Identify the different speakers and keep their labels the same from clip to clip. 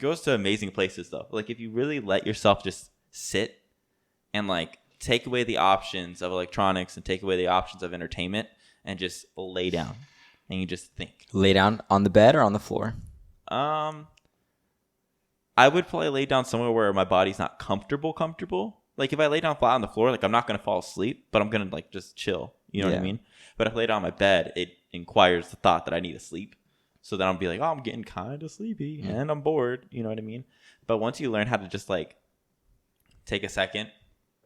Speaker 1: goes to amazing places though. Like if you really let yourself just sit and like take away the options of electronics and take away the options of entertainment and just lay down and you just think.
Speaker 2: Lay down on the bed or on the floor?
Speaker 1: I would probably lay down somewhere where my body's not comfortable. Like if I lay down flat on the floor, like I'm not going to fall asleep, but I'm going to like just chill. You know what I mean? But if I lay down on my bed, it inquires the thought that I need to sleep. So then I'll be like, oh, I'm getting kind of sleepy and I'm bored. You know what I mean? But once you learn how to just like take a second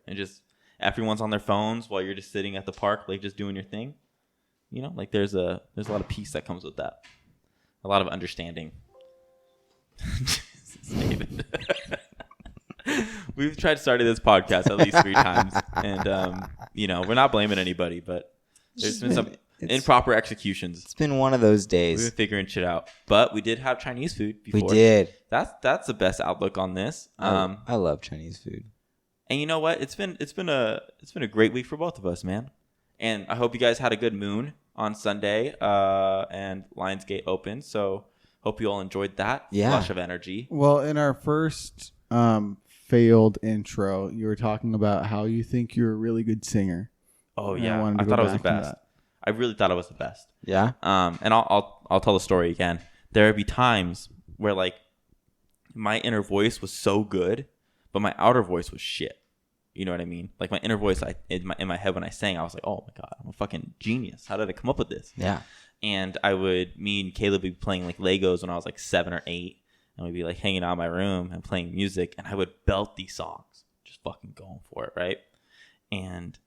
Speaker 1: and just everyone's on their phones while you're just sitting at the park, like just doing your thing. You know, like there's a lot of peace that comes with that. A lot of understanding. David. We've tried starting this podcast at least 3 times. And, you know, we're not blaming anybody, but there's been some improper executions.
Speaker 2: It's been one of those days.
Speaker 1: We've been figuring shit out. But we did have Chinese food before.
Speaker 2: We did.
Speaker 1: That's the best outlook on this.
Speaker 2: I love Chinese food.
Speaker 1: And you know what? It's been a great week for both of us, man. And I hope you guys had a good moon on Sunday and Lionsgate opened. So hope you all enjoyed that.
Speaker 2: Yeah.
Speaker 1: Flush of energy.
Speaker 3: Well, in our first failed intro, you were talking about how you think you're a really good singer.
Speaker 1: Oh yeah, I thought I was the best. I really thought I was the best.
Speaker 2: Yeah.
Speaker 1: And I'll tell the story again. There would be times where like my inner voice was so good, but my outer voice was shit. You know what I mean? Like my inner voice, in my head when I sang, I was like, oh my God, I'm a fucking genius. How did I come up with this?
Speaker 2: Yeah.
Speaker 1: And me and Caleb would be playing like Legos when I was like 7 or 8. And we'd be like hanging out in my room and playing music. And I would belt these songs, just fucking going for it, right? And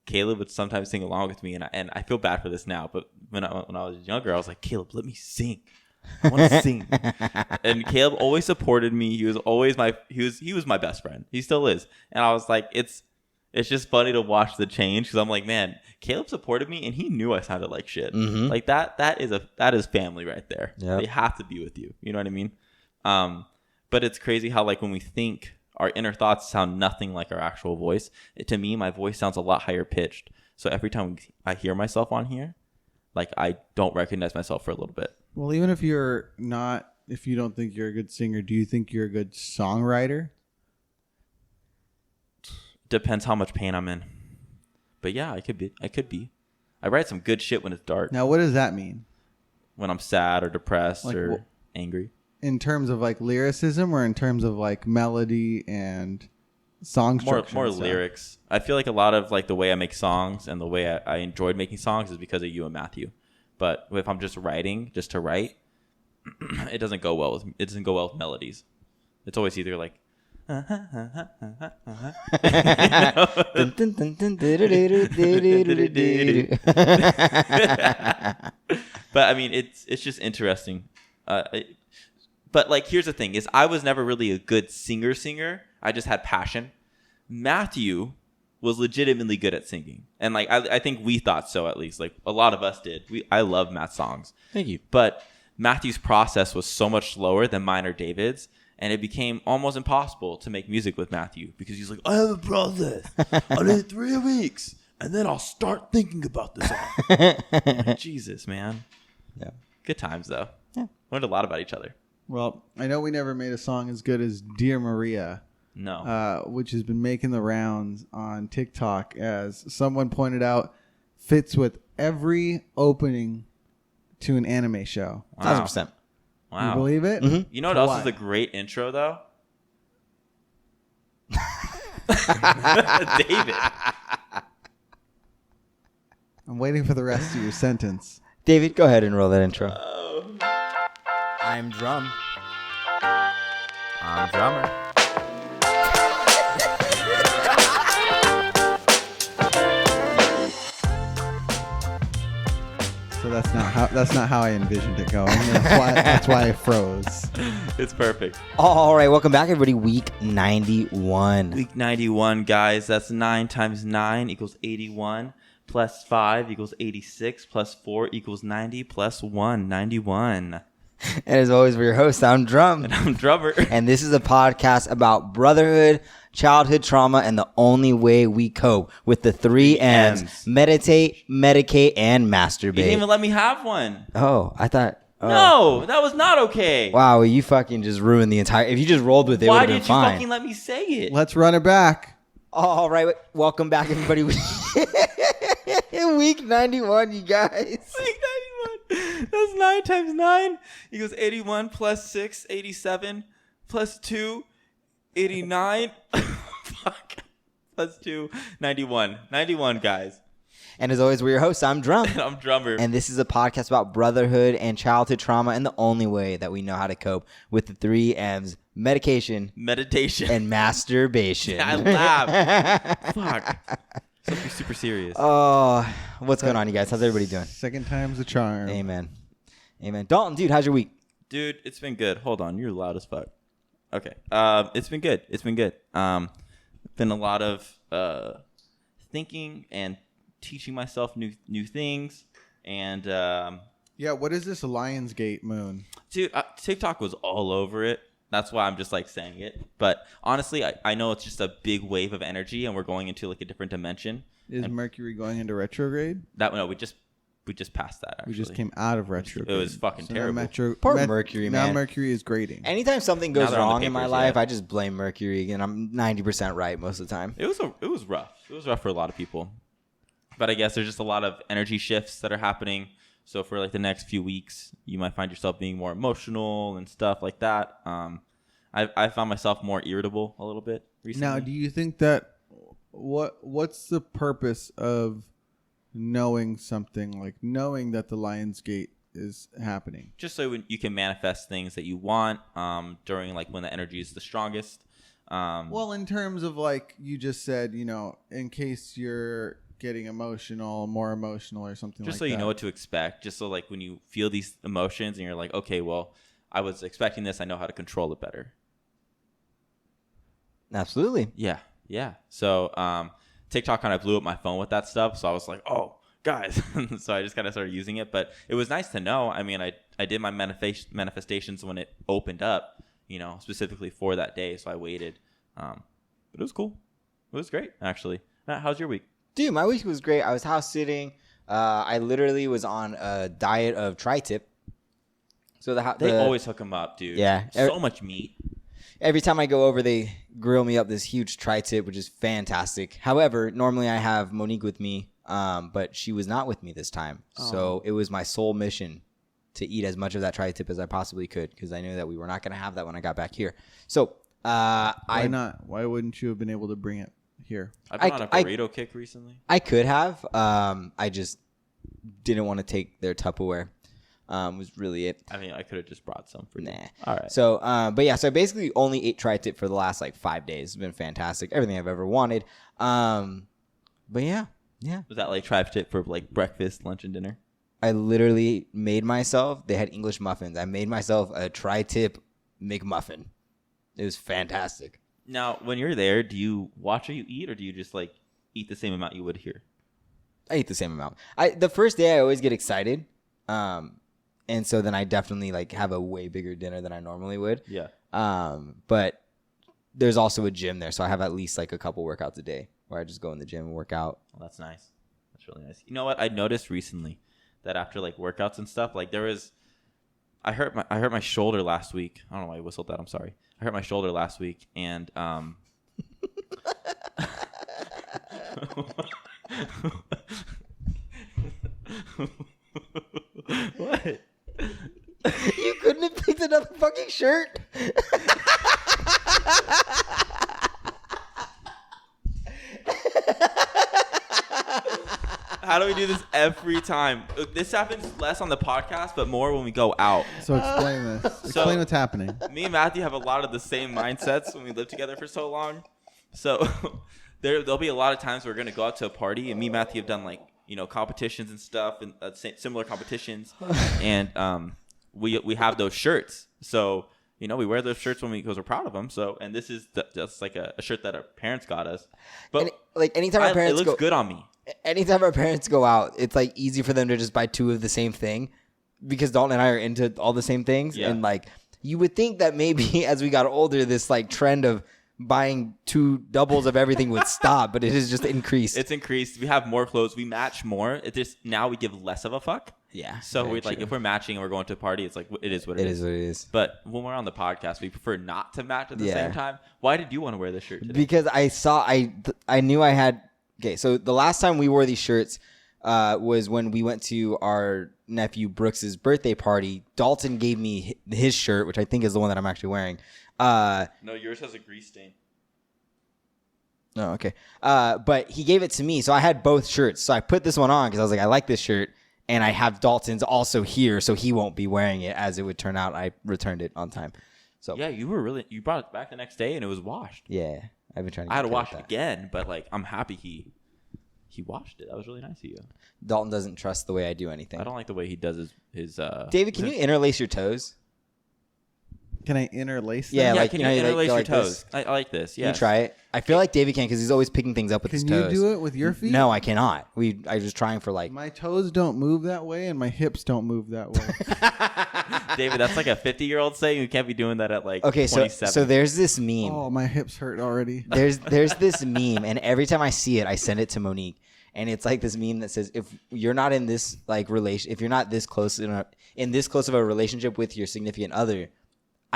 Speaker 1: Caleb would sometimes sing along with me. And I feel bad for this now. But when I was younger, I was like, Caleb, let me sing. I want to sing. And Caleb always supported me. He was always he was my best friend. He still is. And I was like, it's just funny to watch the change because I'm like, man, Caleb supported me and he knew I sounded like shit. Mm-hmm. Like that is family right there. Yep. They have to be with you. You know what I mean? But it's crazy how like when we think our inner thoughts sound nothing like our actual voice. To me, my voice sounds a lot higher pitched. So every time I hear myself on here, like I don't recognize myself for a little bit.
Speaker 3: Well, even if you don't think you're a good singer, do you think you're a good songwriter?
Speaker 1: Depends how much pain I'm in. But yeah, I could be. I write some good shit when it's dark.
Speaker 3: Now, what does that mean?
Speaker 1: When I'm sad or depressed or angry.
Speaker 3: In terms of like lyricism or in terms of like melody and song structure?
Speaker 1: More lyrics. I feel like a lot of like the way I make songs and the way I enjoyed making songs is because of you and Matthew. But if I'm just writing just to write, it doesn't go well with melodies. It's always either like but I mean it's just interesting. But like here's the thing is I was never really a good singer. I just had passion. Matthew was legitimately good at singing. And like I think we thought so, at least. Like a lot of us did. I love Matt's songs.
Speaker 2: Thank you.
Speaker 1: But Matthew's process was so much slower than mine or David's, and it became almost impossible to make music with Matthew because he's like, I have a process. I need 3 weeks, and then I'll start thinking about the song. Like, Jesus, man.
Speaker 2: Yeah.
Speaker 1: Good times though.
Speaker 2: Yeah.
Speaker 1: Learned a lot about each other.
Speaker 3: Well, I know we never made a song as good as Dear Maria.
Speaker 1: No.
Speaker 3: Which has been making the rounds on TikTok, as someone pointed out, fits with every opening to an anime show.
Speaker 2: 1,000%.
Speaker 1: Wow.
Speaker 3: You believe it?
Speaker 2: Mm-hmm.
Speaker 1: You know what else is a great intro, though? David.
Speaker 3: I'm waiting for the rest of your sentence.
Speaker 2: David, go ahead and roll that intro.
Speaker 4: I'm Drumm. I'm Drummer.
Speaker 3: So that's not how I envisioned it going. That's why I froze.
Speaker 1: It's perfect.
Speaker 2: All right, welcome back, everybody. Week 91.
Speaker 1: Week 91, guys. That's 9 times 9 equals 81. Plus 5 equals 86. Plus 4 equals 90. Plus 1, 91.
Speaker 2: And as always, we're your host. I'm Drumm.
Speaker 1: And I'm Drummer.
Speaker 2: And this is a podcast about brotherhood, childhood trauma, and the only way we cope with the 3 M's. Meditate, medicate, and masturbate.
Speaker 1: You didn't even let me have one.
Speaker 2: Oh, I thought...
Speaker 1: No, that was not okay.
Speaker 2: Wow, well, you fucking just ruined the entire. If you just rolled with it,
Speaker 1: Why
Speaker 2: it would have
Speaker 1: did
Speaker 2: been
Speaker 1: you
Speaker 2: fine.
Speaker 1: fucking let me say it?
Speaker 3: Let's run it back.
Speaker 2: All right, welcome back, everybody. Week 91, you guys.
Speaker 1: Week 91. That's 9 times 9 equals 81 plus 6, 87 plus 2, 89. Fuck. Plus 2, 91. 91, guys.
Speaker 2: And as always, we're your hosts. I'm Drumm.
Speaker 1: And I'm Drummer.
Speaker 2: And this is a podcast about brotherhood and childhood trauma and the only way that we know how to cope with the 3 M's: medication,
Speaker 1: meditation,
Speaker 2: and masturbation.
Speaker 1: I laugh. Fuck. Something super serious.
Speaker 2: Oh, what's going on, you guys? How's everybody doing?
Speaker 3: Second time's a charm.
Speaker 2: Amen. Amen. Dalton, dude, how's your week?
Speaker 1: Dude, it's been good. Hold on. You're loud as fuck. Okay. It's been good. Been a lot of thinking and teaching myself new things. And
Speaker 3: yeah, what is this Lionsgate moon?
Speaker 1: dude, TikTok was all over it. That's why I'm just like saying it. But honestly, I know it's just a big wave of energy and we're going into like a different dimension.
Speaker 3: Is Mercury going into retrograde?
Speaker 1: We just passed that, actually.
Speaker 3: We just came out of retrograde.
Speaker 1: It was fucking terrible.
Speaker 2: Poor Mercury,
Speaker 3: now
Speaker 2: man.
Speaker 3: Mercury is grading.
Speaker 2: Anytime something goes
Speaker 1: they're on the
Speaker 2: wrong in my
Speaker 1: papers,
Speaker 2: life,
Speaker 1: yeah.
Speaker 2: I just blame Mercury, and I'm 90% right most of the time.
Speaker 1: It was rough. It was rough for a lot of people. But I guess there's just a lot of energy shifts that are happening. So for like the next few weeks, you might find yourself being more emotional and stuff like that. I found myself more irritable a little bit recently.
Speaker 3: Now, do you think that what's the purpose of knowing something, like knowing that the Lionsgate is happening?
Speaker 1: Just so you can manifest things that you want during like when the energy is the strongest.
Speaker 3: Well, in terms of like you just said, in case you're getting more emotional or something
Speaker 1: just
Speaker 3: like
Speaker 1: so
Speaker 3: that.
Speaker 1: you know what to expect. Just so like when you feel these emotions and you're like, okay, well, I was expecting this. I know how to control it better.
Speaker 2: Absolutely.
Speaker 1: Yeah. So TikTok kind of blew up my phone with that stuff. So I was like, oh, guys. So I just kind of started using it. But it was nice to know. I mean, I did my manifestations when it opened up, specifically for that day. So I waited. But it was cool. It was great, actually. Matt, how's your week?
Speaker 2: Dude, my week was great. I was house sitting. I literally was on a diet of tri-tip. So
Speaker 1: they always hook them up, dude.
Speaker 2: Yeah.
Speaker 1: So much meat.
Speaker 2: Every time I go over, they grill me up this huge tri-tip, which is fantastic. However, normally I have Monique with me, but she was not with me this time. Oh. So it was my sole mission to eat as much of that tri-tip as I possibly could because I knew that we were not going to have that when I got back here. So
Speaker 3: why not? Why wouldn't you have been able to bring it here?
Speaker 1: I've been on a burrito kick recently.
Speaker 2: I could have. I just didn't want to take their Tupperware. Was really it.
Speaker 1: I mean, I could have just brought some for you.
Speaker 2: Nah.
Speaker 1: All right.
Speaker 2: So, but yeah, so I basically only ate tri-tip for the last like 5 days. It's been fantastic. Everything I've ever wanted. But yeah.
Speaker 1: Was that like tri-tip for like breakfast, lunch, and dinner?
Speaker 2: I literally made myself, they had English muffins. I made myself a tri-tip McMuffin. It was fantastic.
Speaker 1: Now, when you're there, do you watch what you eat or do you just like eat the same amount you would here?
Speaker 2: I eat the same amount. The first day I always get excited. And so then I definitely like have a way bigger dinner than I normally would.
Speaker 1: Yeah.
Speaker 2: But there's also a gym there. So I have at least like a couple workouts a day where I just go in the gym and work out.
Speaker 1: Well, that's nice. That's really nice. You know what? I noticed recently that after like workouts and stuff, like I hurt my shoulder last week. I don't know why I whistled that. I'm sorry. I hurt my shoulder last week and, what?
Speaker 2: You couldn't have picked another fucking shirt?
Speaker 1: How do we do this every time? This happens less on the podcast, but more when we go out.
Speaker 3: So explain this. Explain what's happening.
Speaker 1: Me and Matthew have a lot of the same mindsets when we live together for so long. So there'll be a lot of times we're going to go out to a party, and me and Matthew have done like, competitions and stuff and similar competitions. And we have those shirts. So, we wear those shirts because we're proud of them. So, and this is just like a shirt that our parents got us. But
Speaker 2: anytime our parents
Speaker 1: it looks good on me.
Speaker 2: Anytime our parents go out, it's like easy for them to just buy 2 of the same thing because Dalton and I are into all the same things.
Speaker 1: Yeah.
Speaker 2: And like you would think that maybe as we got older, this like trend of buying 2 doubles of everything would stop, but it has just increased.
Speaker 1: It's increased. We have more clothes. We match more. It just now we give less of a fuck.
Speaker 2: Yeah.
Speaker 1: So we like if we're matching and we're going to a party, it's like it is what it is.
Speaker 2: It is what it is.
Speaker 1: But when we're on the podcast, we prefer not to match at the same time. Why did you want to wear this shirt today?
Speaker 2: Because I knew I had. Okay, so the last time we wore these shirts was when we went to our nephew Brooks's birthday party. Dalton gave me his shirt, which I think is the one that I'm actually wearing.
Speaker 1: No, yours has a grease stain.
Speaker 2: Oh, okay. But he gave it to me, so I had both shirts. So I put this one on because I was like, I like this shirt, and I have Dalton's also here, so he won't be wearing it. As it would turn out, I returned it on time. So
Speaker 1: yeah, you brought it back the next day, and it was washed.
Speaker 2: Yeah, I've been trying.
Speaker 1: I had to wash it again, but like I'm happy he washed it. That was really nice of you.
Speaker 2: Dalton doesn't trust the way I do anything.
Speaker 1: I don't like the way he does his
Speaker 2: David, can you interlace your toes?
Speaker 3: Can I interlace them?
Speaker 2: Yeah, like
Speaker 1: can you interlace your toes? I like this. Yeah,
Speaker 2: you try it. I feel like David can because he's always picking things up with his toes.
Speaker 3: Can you do it with your feet?
Speaker 2: No, I cannot. I was trying for like.
Speaker 3: My toes don't move that way, and my hips don't move that way.
Speaker 1: David, that's like a 50-year-old saying. You can't be doing that at like 27.
Speaker 2: So there's this meme.
Speaker 3: Oh, my hips hurt already.
Speaker 2: There's this meme, and every time I see it, I send it to Monique, and it's like this meme that says, if you're not in this like if you're not this close in this close of a relationship with your significant other,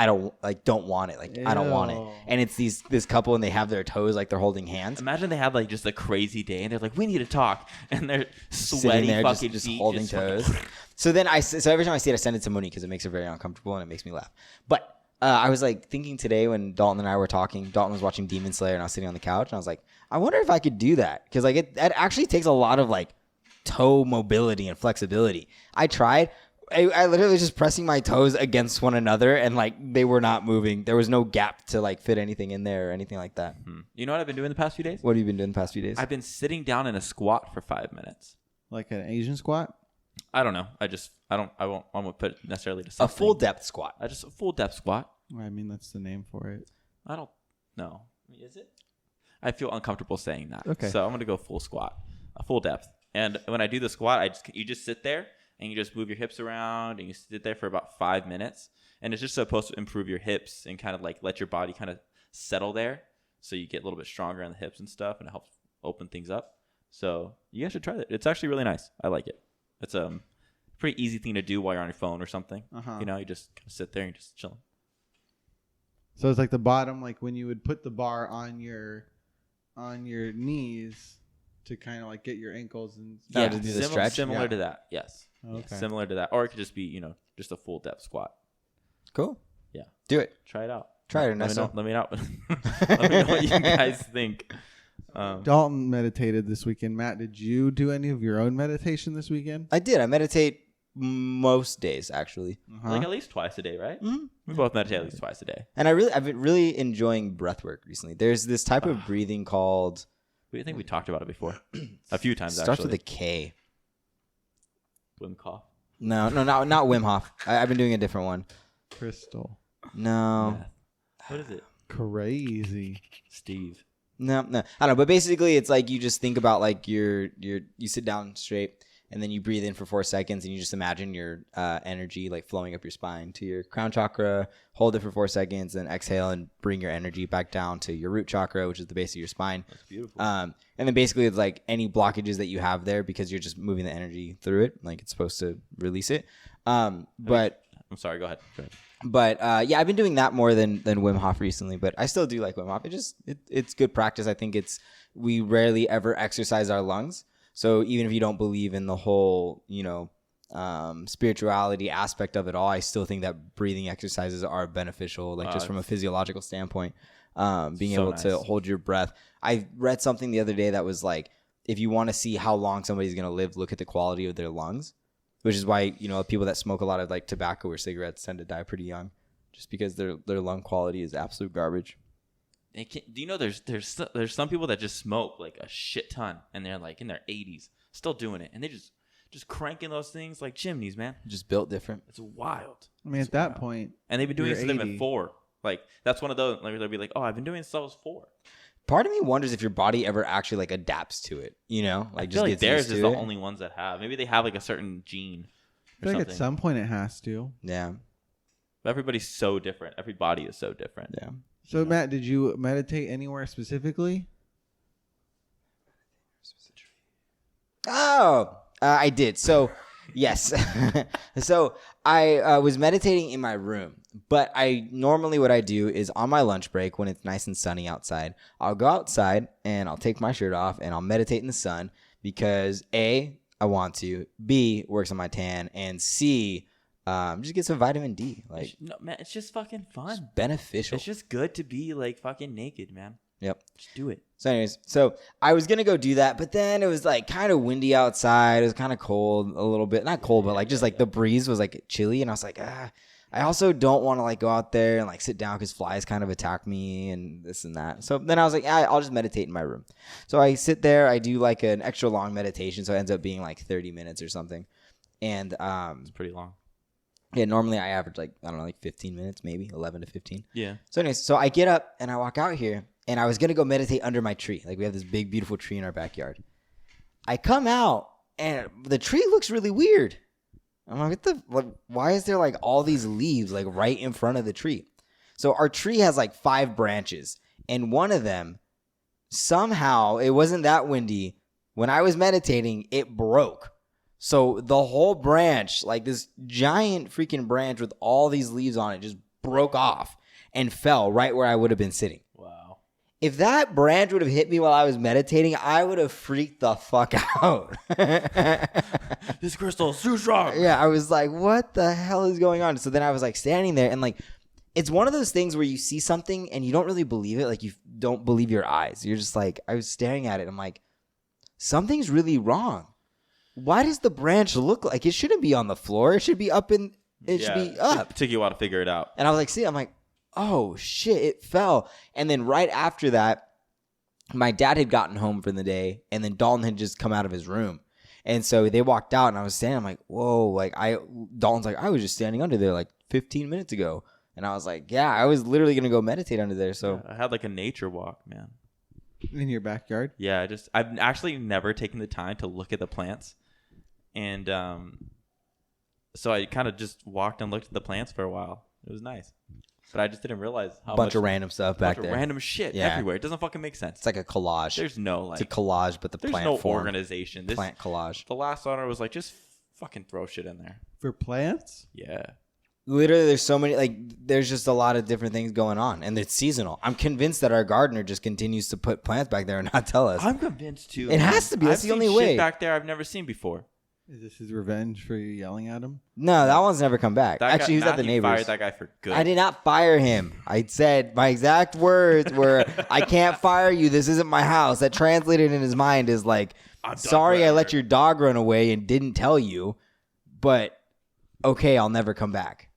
Speaker 2: I don't want it. Like, I don't want it. And it's this couple, and they have their toes like they're holding hands.
Speaker 1: Imagine they had like just a crazy day, and they're like, "We need to talk," and they're sweaty, there, fucking
Speaker 2: just
Speaker 1: feet,
Speaker 2: holding toes. So then so every time I see it, I send it to Monique because it makes her very uncomfortable and it makes me laugh. But I was like thinking today when Dalton and I were talking. Dalton was watching Demon Slayer, and I was sitting on the couch, and I was like, I wonder if I could do that because like it actually takes a lot of like toe mobility and flexibility. I tried. I literally was just pressing my toes against one another, and like they were not moving. There was no gap to like fit anything in there or anything like that.
Speaker 1: You know what I've been doing the past few days?
Speaker 2: What have you been doing the past few days?
Speaker 1: I've been sitting down in a squat for 5 minutes.
Speaker 3: Like an Asian squat?
Speaker 1: I don't know. I won't put it necessarily to something.
Speaker 2: A full depth squat.
Speaker 1: A full depth squat.
Speaker 3: I mean, that's the name for it.
Speaker 1: I don't know. Is it? I feel uncomfortable saying that.
Speaker 3: Okay.
Speaker 1: So I'm going to go full squat, a full depth. And when I do the squat, you just sit there. And you just move your hips around, and you sit there for about 5 minutes. And it's just supposed to improve your hips and kind of like let your body kind of settle there, so you get a little bit stronger on the hips and stuff, and it helps open things up. So you guys should try that. It's actually really nice. I like it. It's a pretty easy thing to do while you're on your phone or something. You know, you just kind of sit there and just chilling.
Speaker 3: So it's like the bottom, like when you would put the bar on your knees to kind of like get your ankles and
Speaker 1: yeah,
Speaker 2: to do the stretch.
Speaker 1: Similar to that, yes.
Speaker 3: Okay.
Speaker 1: Yeah, similar to that, or it could just be just a full depth squat.
Speaker 2: Cool.
Speaker 1: Yeah,
Speaker 2: do it.
Speaker 1: Try it out.
Speaker 2: Try it, Ernesto.
Speaker 1: Let me know what you guys think.
Speaker 3: Dalton meditated this weekend. Matt, did you do any of your own meditation this weekend?
Speaker 2: I did. I meditate most days, actually.
Speaker 1: Like at least twice a day, right?
Speaker 2: Mm-hmm.
Speaker 1: We both meditate at least twice a day.
Speaker 2: And I've been really enjoying breath work recently. There's this type of breathing called.
Speaker 1: I think we talked about it before, a few times.
Speaker 2: Starts
Speaker 1: actually.
Speaker 2: with a K.
Speaker 1: Wim Hof.
Speaker 2: No, not Wim Hof. I've been doing a different one.
Speaker 3: Crystal.
Speaker 2: No.
Speaker 1: Meth. What is it?
Speaker 3: Crazy.
Speaker 1: Steve.
Speaker 2: No. I don't know. But basically, it's like you just think about like you sit down straight, and then you breathe in for 4 seconds, and you just imagine your energy like flowing up your spine to your crown chakra. Hold it for 4 seconds, then exhale and bring your energy back down to your root chakra, which is the base of your spine.
Speaker 1: That's beautiful.
Speaker 2: And then basically it's like any blockages that you have there because you're just moving the energy through it, like it's supposed to release it. But
Speaker 1: I'm sorry. Go ahead.
Speaker 2: But yeah, I've been doing that more than Wim Hof recently, but I still do like Wim Hof. It's good practice. I think we rarely ever exercise our lungs. So even if you don't believe in the whole, spirituality aspect of it all, I still think that breathing exercises are beneficial, like just from a physiological standpoint. Being
Speaker 1: so
Speaker 2: able
Speaker 1: nice.
Speaker 2: to hold your breath. I read something the other day that was like, if you want to see how long somebody's going to live, look at the quality of their lungs, which is why, people that smoke a lot of like tobacco or cigarettes tend to die pretty young just because their lung quality is absolute garbage.
Speaker 1: Do you know there's some people that just smoke like a shit ton, and they're like in their 80s still doing it, and they just cranking those things like chimneys, man.
Speaker 2: Just built different.
Speaker 1: It's wild.
Speaker 3: I mean, at that point,
Speaker 1: and they've been doing it since they've been
Speaker 3: 80.
Speaker 1: 4. Like that's one of those. Like they'll be like, "Oh, I've been doing this since I was 4."
Speaker 2: Part of me wonders if your body ever actually like adapts to it. Like
Speaker 1: I
Speaker 2: just
Speaker 1: feel like
Speaker 2: gets
Speaker 1: theirs
Speaker 2: used
Speaker 1: is
Speaker 2: to
Speaker 1: the
Speaker 2: it.
Speaker 1: only ones that have. Maybe they have like a certain gene.
Speaker 3: I feel like at some point it has to.
Speaker 2: Yeah.
Speaker 1: everybody's so different. Every body is so different.
Speaker 2: Yeah.
Speaker 3: So Matt, did you meditate anywhere specifically?
Speaker 2: Oh, I did. So, yes. So I was meditating in my room, but normally what I do is on my lunch break when it's nice and sunny outside, I'll go outside and I'll take my shirt off and I'll meditate in the sun because A, I want to, B, works on my tan, and C, just get some vitamin D. Like,
Speaker 1: No, man, it's just fucking fun.
Speaker 2: It's beneficial.
Speaker 1: It's just good to be like fucking naked, man.
Speaker 2: Yep.
Speaker 1: Just do it.
Speaker 2: So anyways, so I was going to go do that, but then it was like kind of windy outside. It was kind of cold a little bit. Not cold, but like just like the breeze was like chilly. And I was like, I also don't want to like go out there and like sit down because flies kind of attack me and this and that. So then I was like, I'll just meditate in my room. So I sit there. I do like an extra long meditation. So it ends up being like 30 minutes or something. And
Speaker 1: it's pretty long.
Speaker 2: Yeah, normally I average like, I don't know, like 15 minutes, maybe 11 to 15.
Speaker 1: Yeah.
Speaker 2: So anyways, so I get up and I walk out here. And I was going to go meditate under my tree. Like, we have this big, beautiful tree in our backyard. I come out, and the tree looks really weird. I'm like, why is there, like, all these leaves, like, right in front of the tree? So our tree has, like, 5 branches. And one of them, somehow, it wasn't that windy. When I was meditating, it broke. So the whole branch, like, this giant freaking branch with all these leaves on it, just broke off and fell right where I would have been sitting. If that branch would have hit me while I was meditating, I would have freaked the fuck out.
Speaker 1: This crystal is too strong.
Speaker 2: Yeah, I was like, what the hell is going on? So then I was like standing there and like, it's one of those things where you see something and you don't really believe it. Like you don't believe your eyes. You're just like, I was staring at it. And I'm like, something's really wrong. Why does the branch look like it shouldn't be on the floor? It should be up in, it should be up.
Speaker 1: It took you a while to figure it out.
Speaker 2: And I was like, I'm like, oh shit, it fell. And then right after that, my dad had gotten home from the day and then Dalton had just come out of his room. And so they walked out and I was standing, I'm like, whoa, like Dalton's like, I was just standing under there like 15 minutes ago. And I was like, yeah, I was literally going to go meditate under there. So
Speaker 1: I had like a nature walk, man.
Speaker 3: In your backyard?
Speaker 1: Yeah, I've actually never taken the time to look at the plants. And so I kind of just walked and looked at the plants for a while. It was nice. But I just didn't realize how
Speaker 2: bunch of random stuff back there.
Speaker 1: Random shit everywhere. It doesn't fucking make sense.
Speaker 2: It's like a collage.
Speaker 1: There's no like.
Speaker 2: It's a collage, but the plant
Speaker 1: no
Speaker 2: form.
Speaker 1: Organization.
Speaker 2: Plant collage.
Speaker 1: The last owner was like, just fucking throw shit in there.
Speaker 3: For plants?
Speaker 1: Yeah.
Speaker 2: Literally, there's so many, like, there's just a lot of different things going on, and it's seasonal. I'm convinced that our gardener just continues to put plants back there and not tell us.
Speaker 1: I'm convinced too.
Speaker 2: It has to be. That's the only way.
Speaker 1: Shit back there I've never seen before.
Speaker 3: Is this his revenge for you yelling at him?
Speaker 2: No, that one's never come back. Actually, he was at the neighbors.
Speaker 1: Fired that guy for good.
Speaker 2: I did not fire him. I said my exact words were, "I can't fire you. This isn't my house." That translated in his mind is like, "Sorry, I let your dog run away and didn't tell you, but okay, I'll never come back."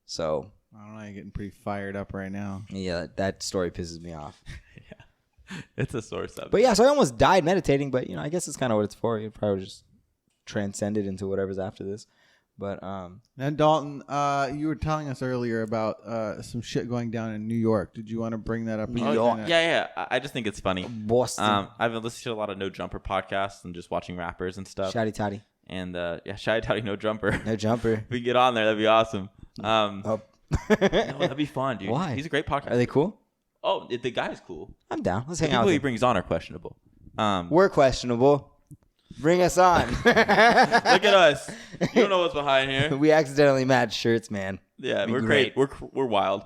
Speaker 2: So
Speaker 3: I don't know. You're getting pretty fired up right now.
Speaker 2: Yeah, that story pisses me off.
Speaker 1: Yeah, it's a sore subject.
Speaker 2: But yeah, so I almost died meditating. But I guess it's kind of what it's for. You probably just transcended into whatever's after this. But
Speaker 3: and Dalton, you were telling us earlier about some shit going down in New York. Did you want to bring that up?
Speaker 2: New York.
Speaker 1: Yeah. I just think it's funny.
Speaker 2: Boston.
Speaker 1: I've been listening to a lot of No Jumper podcasts and just watching rappers and stuff.
Speaker 2: Shotty Toddy.
Speaker 1: And Shotty Toddy, No Jumper.
Speaker 2: No Jumper.
Speaker 1: If we can get on there, that'd be awesome. No, that'd be fun, dude.
Speaker 2: Why?
Speaker 1: He's a great podcast.
Speaker 2: Are they cool?
Speaker 1: Oh, the guy's cool.
Speaker 2: I'm down. Let's
Speaker 1: The
Speaker 2: hang out.
Speaker 1: people
Speaker 2: With
Speaker 1: he
Speaker 2: him.
Speaker 1: brings on are questionable.
Speaker 2: We're questionable. Bring us on.
Speaker 1: Look at us. You don't know what's behind here.
Speaker 2: We accidentally matched shirts, man.
Speaker 1: Yeah, we're great. We're wild.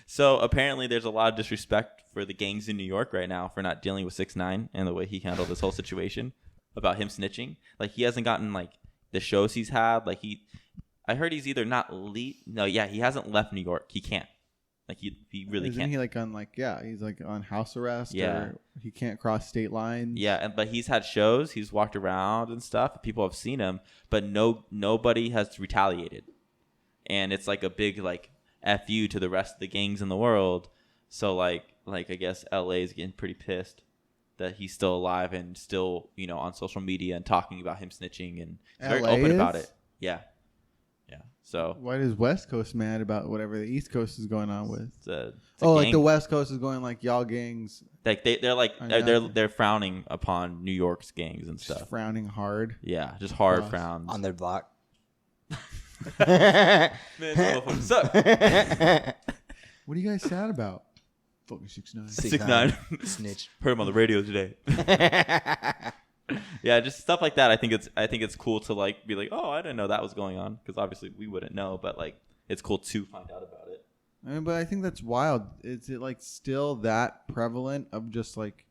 Speaker 1: So apparently there's a lot of disrespect for the gangs in New York right now for not dealing with 6ix9ine and the way he handled this whole situation about him snitching. Like he hasn't gotten like the shows he's had. Like I heard he's either not he hasn't left New York. He can't. Like he really
Speaker 3: Isn't
Speaker 1: can't.
Speaker 3: he like on he's like on house arrest?
Speaker 1: Yeah.
Speaker 3: Or he can't cross state lines.
Speaker 1: Yeah, but he's had shows. He's walked around and stuff. People have seen him, but nobody has retaliated. And it's like a big like FU to the rest of the gangs in the world. So like I guess LA is getting pretty pissed that he's still alive and still on social media and talking about him snitching and he's very open about it. Yeah. So
Speaker 3: why is West Coast mad about whatever the East Coast is going on with?
Speaker 1: it's a
Speaker 3: like
Speaker 1: gang.
Speaker 3: the West Coast is going like y'all gangs.
Speaker 1: Like they're frowning upon New York's gangs and stuff.
Speaker 3: Just frowning hard.
Speaker 1: Yeah, just hard
Speaker 3: Wow.
Speaker 1: frowns
Speaker 2: On their block.
Speaker 1: Man, this motherfucker suck.
Speaker 3: What are you guys sad about? Fucking 6'9".
Speaker 1: 6'9".
Speaker 2: Snitch.
Speaker 1: Heard him on the radio today. Yeah, just stuff like that. I think it's cool to like be like, oh, I didn't know that was going on, because obviously we wouldn't know, but like it's cool to find out about it.
Speaker 3: I mean, but I think that's wild. Is it like still that prevalent of just like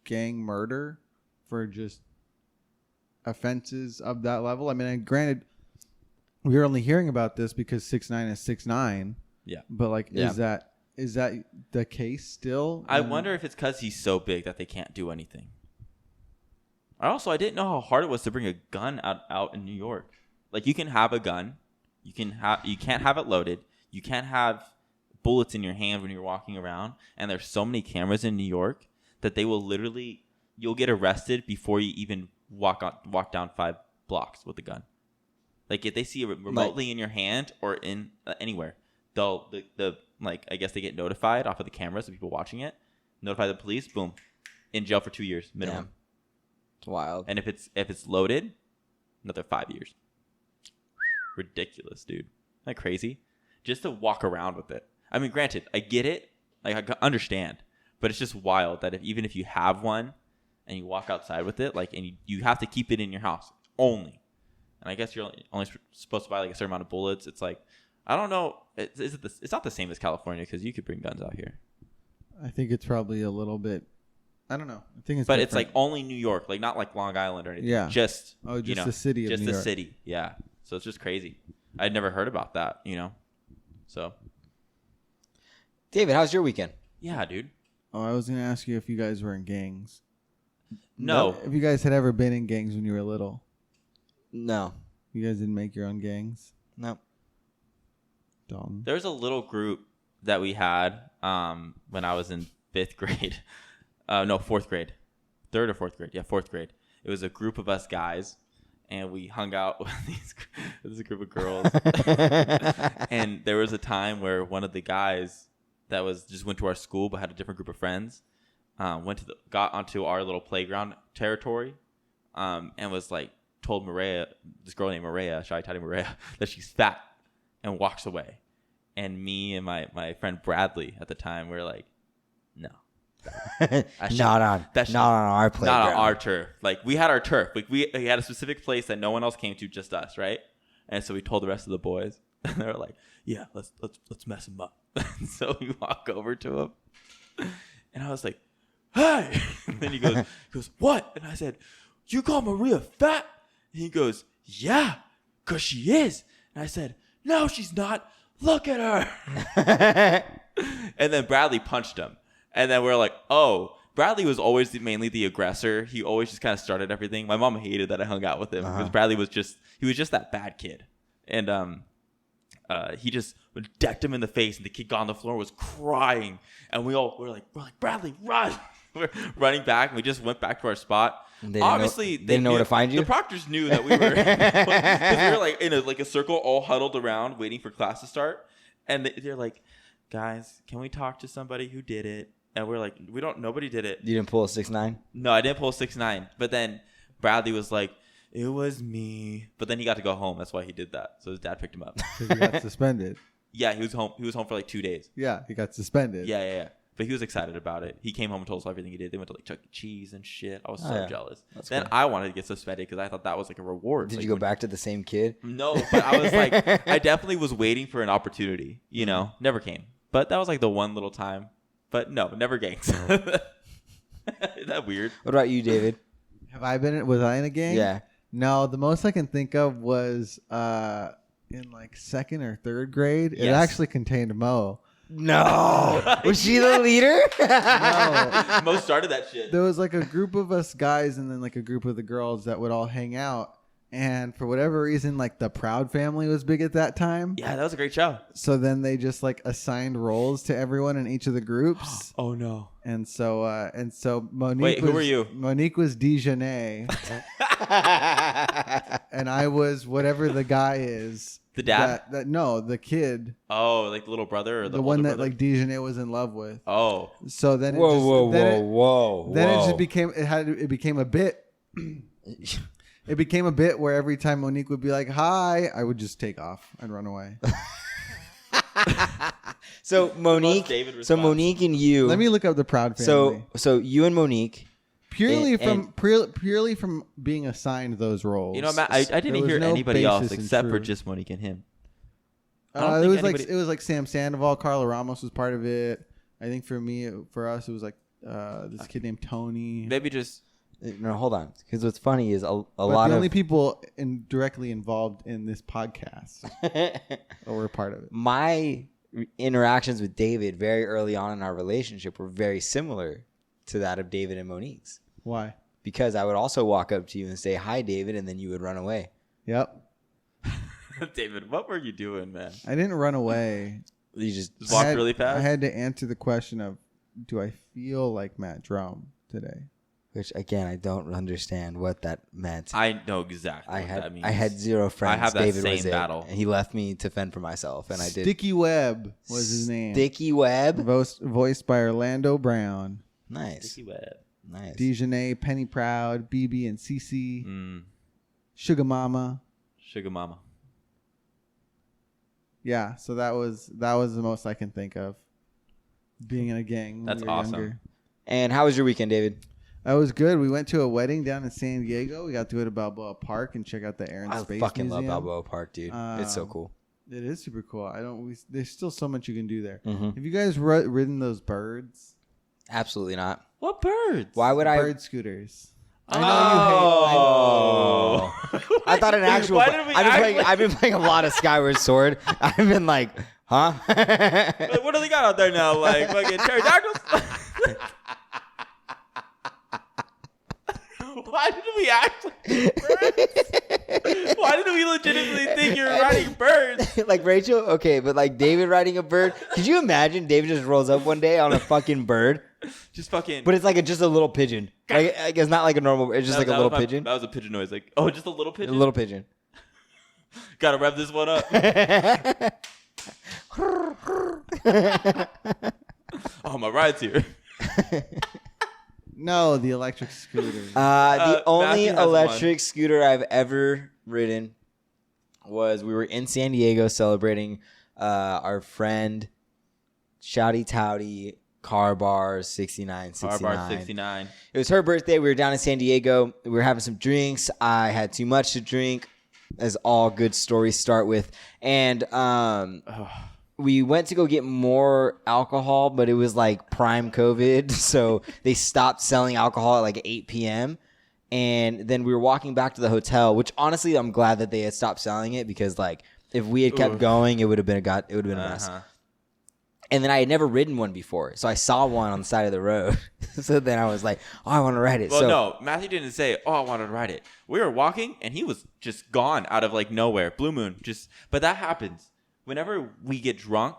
Speaker 3: gang murder for just offenses of that level? I mean, granted, we were only hearing about this because 6'9" is 6'9".
Speaker 1: Yeah.
Speaker 3: But like,
Speaker 2: Yeah.
Speaker 3: is that the case still?
Speaker 1: I wonder if it's because he's so big that they can't do anything. I didn't know how hard it was to bring a gun out in New York. Like, you can have a gun, you can't have it loaded, you can't have bullets in your hand when you're walking around, and there's so many cameras in New York that they will literally, you'll get arrested before you even walk down 5 blocks with a gun. Like, if they see it remotely in your hand or in anywhere, they'll like, I guess they get notified off of the cameras of people watching it, notify the police, boom, in jail for 2 years minimum.
Speaker 2: Yeah. It's wild.
Speaker 1: And if it's loaded, another 5 years. Ridiculous, dude. Isn't that crazy? Just to walk around with it. I mean, granted, I get it. Like, I understand. But it's just wild that even if you have one and you walk outside with it, like, and you have to keep it in your house only. And I guess you're only supposed to buy like a certain amount of bullets. It's like, I don't know. It's not the same as California, because you could bring guns out here.
Speaker 3: I think it's probably a little bit. I don't know. I think it's.
Speaker 1: But
Speaker 3: different.
Speaker 1: it's like only New York, like not like Long Island or anything.
Speaker 3: Yeah.
Speaker 1: Just
Speaker 3: the city of
Speaker 1: just
Speaker 3: New
Speaker 1: the
Speaker 3: York.
Speaker 1: city. Yeah. So it's just crazy. I'd never heard about that. So.
Speaker 2: David, how's your weekend?
Speaker 1: Yeah, dude.
Speaker 3: Oh, I was gonna ask you if you guys were in gangs.
Speaker 1: No.
Speaker 3: If you guys had ever been in gangs when you were little.
Speaker 2: No.
Speaker 3: You guys didn't make your own gangs?
Speaker 2: No.
Speaker 3: Dalton.
Speaker 1: There was a little group that we had when I was in 5th grade. No, 4th grade. 3rd or 4th grade. Yeah, 4th grade. It was a group of us guys, and we hung out with this group of girls. And there was a time where one of the guys that just went to our school but had a different group of friends got onto our little playground territory, and was like, told Maria, this girl named Maria, Shy Tati Maria, that she's fat, and walks away. And me and my friend Bradley at the time, we were like, no.
Speaker 2: Not on our playground.
Speaker 1: Not on our turf. Like, we had our turf. Like, we had a specific place that no one else came to, just us, right? And so we told the rest of the boys, and they were like, yeah, let's mess him up. So we walk over to him, and I was like, hey. And then he goes, what? And I said, you call Maria fat? And he goes, yeah, because she is. And I said, no, she's not. Look at her. And then Bradley punched him. And then we're like, oh, Bradley was always mainly the aggressor. He always just kind of started everything. My mom hated that I hung out with him because Bradley was just that bad kid. And he just decked him in the face, and the kid got on the floor and was crying. And we're like, Bradley, run. We're running back, and we just went back to our spot. Obviously,
Speaker 2: they didn't know where to find you.
Speaker 1: The proctors knew that we were, because we were like in a circle, all huddled around, waiting for class to start. And they're like, guys, can we talk to somebody who did it? And we're like, nobody did it.
Speaker 2: You didn't pull a 6'9"?
Speaker 1: No, I didn't pull a 6'9". But then Bradley was like, it was me. But then he got to go home. That's why he did that. So his dad picked him up.
Speaker 3: Because he got suspended.
Speaker 1: Yeah, he was home. He was home for like 2 days.
Speaker 3: Yeah, he got suspended.
Speaker 1: Yeah. But he was excited about it. He came home and told us everything he did. They went to like Chuck E. Cheese and shit. I was so jealous. Then cool. I wanted to get suspended because I thought that was like a reward.
Speaker 2: Did you go back to the same kid?
Speaker 1: No, but I was like, I definitely was waiting for an opportunity. Never came. But that was like the one little time. But no, never gangs. Isn't that weird?
Speaker 2: What about you, David?
Speaker 3: Was I in a gang?
Speaker 2: Yeah.
Speaker 3: No, the most I can think of was in like 2nd or 3rd grade. It
Speaker 1: Yes.
Speaker 3: actually contained Mo.
Speaker 2: No. Was she the leader?
Speaker 3: No.
Speaker 1: Mo started that shit.
Speaker 3: There was like a group of us guys and then like a group of the girls that would all hang out. And for whatever reason, like the Proud Family was big at that time.
Speaker 1: Yeah, that was a great show.
Speaker 3: So then they just like assigned roles to everyone in each of the groups.
Speaker 1: Oh no.
Speaker 3: And so Monique.
Speaker 1: Wait, who were you?
Speaker 3: Monique was Dijonay. And I was whatever the guy is.
Speaker 1: The dad?
Speaker 3: No, the kid.
Speaker 1: Oh, like the little brother or
Speaker 3: The one that
Speaker 1: brother?
Speaker 3: like Dijonay was in love with.
Speaker 1: Oh.
Speaker 3: So then
Speaker 2: Whoa.
Speaker 3: Then it just became it became a bit. it became a bit where every time Monique would be like, "Hi," I would just take off and run away.
Speaker 2: So Monique, and you.
Speaker 3: Let me look up the Proud family.
Speaker 2: So you and Monique.
Speaker 3: Purely from being assigned those roles.
Speaker 1: You know, Matt, I didn't hear anybody else except for just Monique and him.
Speaker 3: It was like Sam Sandoval, Carla Ramos was part of it. I think for us, it was like this kid named Tony.
Speaker 1: Maybe just
Speaker 2: no. Hold on, because what's funny is a lot
Speaker 3: the
Speaker 2: of
Speaker 3: only people directly involved in this podcast were part of it.
Speaker 2: My interactions with David very early on in our relationship were very similar to that of David and Monique's.
Speaker 3: Why?
Speaker 2: Because I would also walk up to you and say, "Hi, David," and then you would run away.
Speaker 3: Yep.
Speaker 1: David, what were you doing, man?
Speaker 3: I didn't run away.
Speaker 2: You just
Speaker 1: walked really fast?
Speaker 3: I had to answer the question of, do I feel like Matt Drumm today?
Speaker 2: Which, again, I don't understand what that meant.
Speaker 1: I know exactly what that means.
Speaker 2: I had zero friends.
Speaker 1: I have that
Speaker 2: David
Speaker 1: same
Speaker 2: was it,
Speaker 1: battle.
Speaker 2: and he left me to fend for myself, and I did.
Speaker 3: Sticky Webb was his name.
Speaker 2: Sticky Webb?
Speaker 3: Voiced by Orlando Brown.
Speaker 2: Nice.
Speaker 1: Sticky Webb.
Speaker 2: Nice.
Speaker 3: Dejanay, Penny Proud, BB and Cece. Sugar Mama.
Speaker 1: Sugar Mama.
Speaker 3: Yeah, so that was the most I can think of. Being in a gang.
Speaker 1: That's awesome.
Speaker 3: Younger.
Speaker 2: And how was your weekend, David?
Speaker 3: That was good. We went to a wedding down in San Diego. We got to go to Balboa Park and check out the Air and Space Museum. I fucking love
Speaker 2: Balboa Park, dude. It's so cool.
Speaker 3: It is super cool. There's still so much you can do there.
Speaker 2: Mm-hmm.
Speaker 3: Have you guys ridden those birds?
Speaker 2: Absolutely not.
Speaker 1: What birds?
Speaker 2: Why would
Speaker 3: Bird scooters.
Speaker 1: I know you hate.
Speaker 2: I thought an actual. I've been playing a lot of Skyward Sword. I've been like, huh?
Speaker 1: What do they got out there now? Like fucking pterodactyls? Why did we act like birds? Why did we legitimately think you were riding birds?
Speaker 2: Like Rachel? Okay, but like David riding a bird. Could you imagine David just rolls up one day on a fucking bird?
Speaker 1: Just fucking.
Speaker 2: But it's like just a little pigeon. Like it's not like a normal. It's just like a little pigeon.
Speaker 1: That was a pigeon noise. Like, oh, just a little pigeon.
Speaker 2: A little pigeon.
Speaker 1: Gotta rev this one up. Oh, my ride's here.
Speaker 3: No, the electric scooter.
Speaker 2: The only electric scooter I've ever ridden was we were in San Diego celebrating our friend Shouty Touty Car Bar 6969.
Speaker 1: Car Bar 69.
Speaker 2: It was her birthday. We were down in San Diego. We were having some drinks. I had too much to drink, as all good stories start with. And we went to go get more alcohol, but it was like prime COVID. So they stopped selling alcohol at like 8 p.m. And then we were walking back to the hotel, which honestly, I'm glad that they had stopped selling it, because like if we had kept going, it would have been a mess. And then I had never ridden one before, so I saw one on the side of the road. So then I was like, "Oh, I want to ride it."
Speaker 1: Well, no, Matthew didn't say, "Oh, I wanted to ride it." We were walking, and he was just gone out of like nowhere. Blue moon, but that happens whenever we get drunk.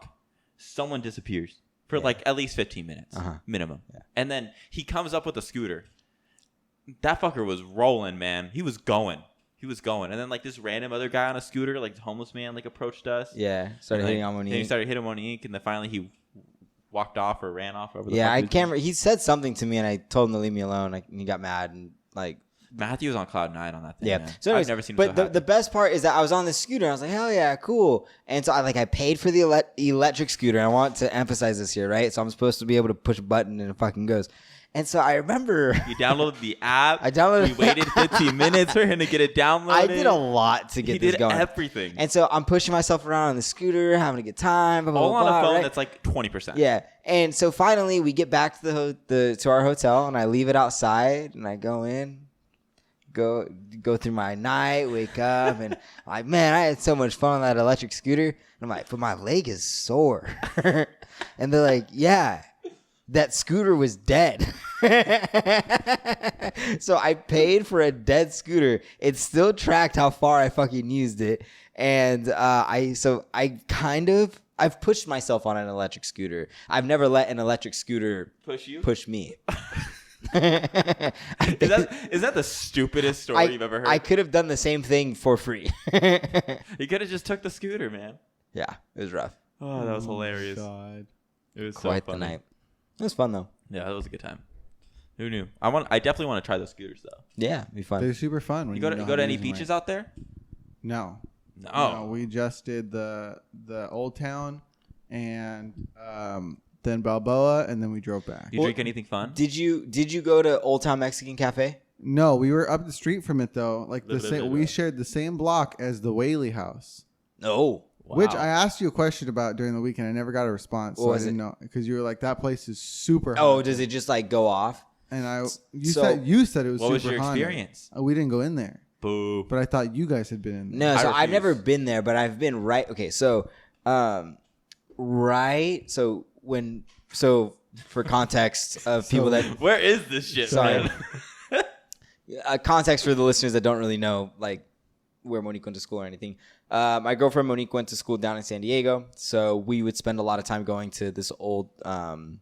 Speaker 1: Someone disappears for like at least 15 minutes minimum, and then he comes up with a scooter. That fucker was rolling, man. He was going. And then like this random other guy on a scooter, like homeless man, like approached us.
Speaker 2: Yeah, started hitting on Monique.
Speaker 1: Then he started hitting Monique, and then finally he walked off or ran off.
Speaker 2: I can't. He said something to me, and I told him to leave me alone. And he got mad, and like
Speaker 1: Matthew was on cloud 9 on that thing.
Speaker 2: Yeah,
Speaker 1: man.
Speaker 2: so anyways,
Speaker 1: I've never seen him
Speaker 2: but
Speaker 1: so happy.
Speaker 2: the best part is that I was on the scooter. And I was like, hell yeah, cool. And so I paid for the electric scooter. And I want to emphasize this here, right? So I'm supposed to be able to push a button and it fucking goes. And so I remember
Speaker 1: you downloaded the app.
Speaker 2: I downloaded.
Speaker 1: We waited 15 minutes for him to get it downloaded.
Speaker 2: I did a lot to get this going.
Speaker 1: He did everything.
Speaker 2: And so I'm pushing myself around on the scooter, having a good time. Blah, blah,
Speaker 1: all
Speaker 2: blah,
Speaker 1: on a phone
Speaker 2: right?
Speaker 1: that's like 20%.
Speaker 2: Yeah. And so finally we get back to to our hotel, and I leave it outside, and I go in, go through my night, wake up, and I'm like, man, I had so much fun on that electric scooter. And I'm like, but my leg is sore. And they're like, yeah. That scooter was dead. So I paid for a dead scooter. It still tracked how far I fucking used it. And I've pushed myself on an electric scooter. I've never let an electric scooter push me.
Speaker 1: Is that the stupidest story you've ever heard?
Speaker 2: I could have done the same thing for free.
Speaker 1: You could have just took the scooter, man.
Speaker 2: Yeah, it was rough.
Speaker 1: Oh, that was hilarious.
Speaker 3: God.
Speaker 1: It was
Speaker 2: Quite
Speaker 1: so funny.
Speaker 2: the night. It was fun though.
Speaker 1: Yeah, that was a good time. Who knew? I definitely want to try those scooters though.
Speaker 2: Yeah, it'd be fun.
Speaker 3: They're super fun. When
Speaker 1: You go
Speaker 3: know
Speaker 1: to
Speaker 3: how
Speaker 1: any
Speaker 3: use them
Speaker 1: beaches
Speaker 3: right.
Speaker 1: out there?
Speaker 3: No.
Speaker 1: No.
Speaker 3: We just did the Old Town and then Balboa, and then we drove back.
Speaker 1: You drink anything fun?
Speaker 2: Did you go to Old Town Mexican Cafe?
Speaker 3: No, we were up the street from it though. Like the same, we shared the same block as the Whaley House.
Speaker 2: No.
Speaker 1: Wow.
Speaker 3: Which I asked you a question about during the weekend. I never got a response, so I didn't know because you were like, "That place is super."
Speaker 2: Oh,
Speaker 3: haunted.
Speaker 2: does it just like go off?
Speaker 3: And you
Speaker 2: So-
Speaker 3: said it was.
Speaker 1: What was
Speaker 3: super
Speaker 1: your
Speaker 3: haunted.
Speaker 1: experience?
Speaker 3: We didn't go in there,
Speaker 1: Boo.
Speaker 3: but I thought you guys had been in there.
Speaker 2: No, so I've
Speaker 1: refuse.
Speaker 2: never been there, but I've been right. Okay, so, right. So for context of people that
Speaker 1: Where is this shit,
Speaker 2: Sorry.
Speaker 1: man?
Speaker 2: context for the listeners that don't really know like where Monique went to school or anything. My girlfriend Monique went to school down in San Diego, so we would spend a lot of time going to this old town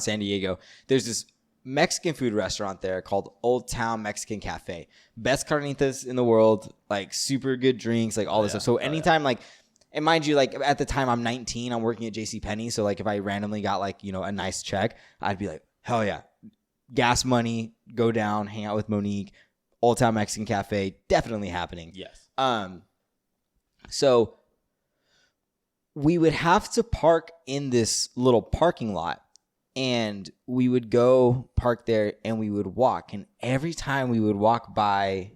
Speaker 2: San Diego. There's this Mexican food restaurant there called Old Town Mexican Cafe. Best carnitas in the world, like super good drinks, like all this stuff. So anytime like, and mind you, like at the time I'm 19, I'm working at JCPenney. So like if I randomly got like, a nice check, I'd be like, hell yeah, gas money, go down, hang out with Monique, Old Town Mexican Cafe, definitely happening.
Speaker 1: Yes.
Speaker 2: So we would have to park in this little parking lot, and we would go park there and we would walk. And every time we would walk by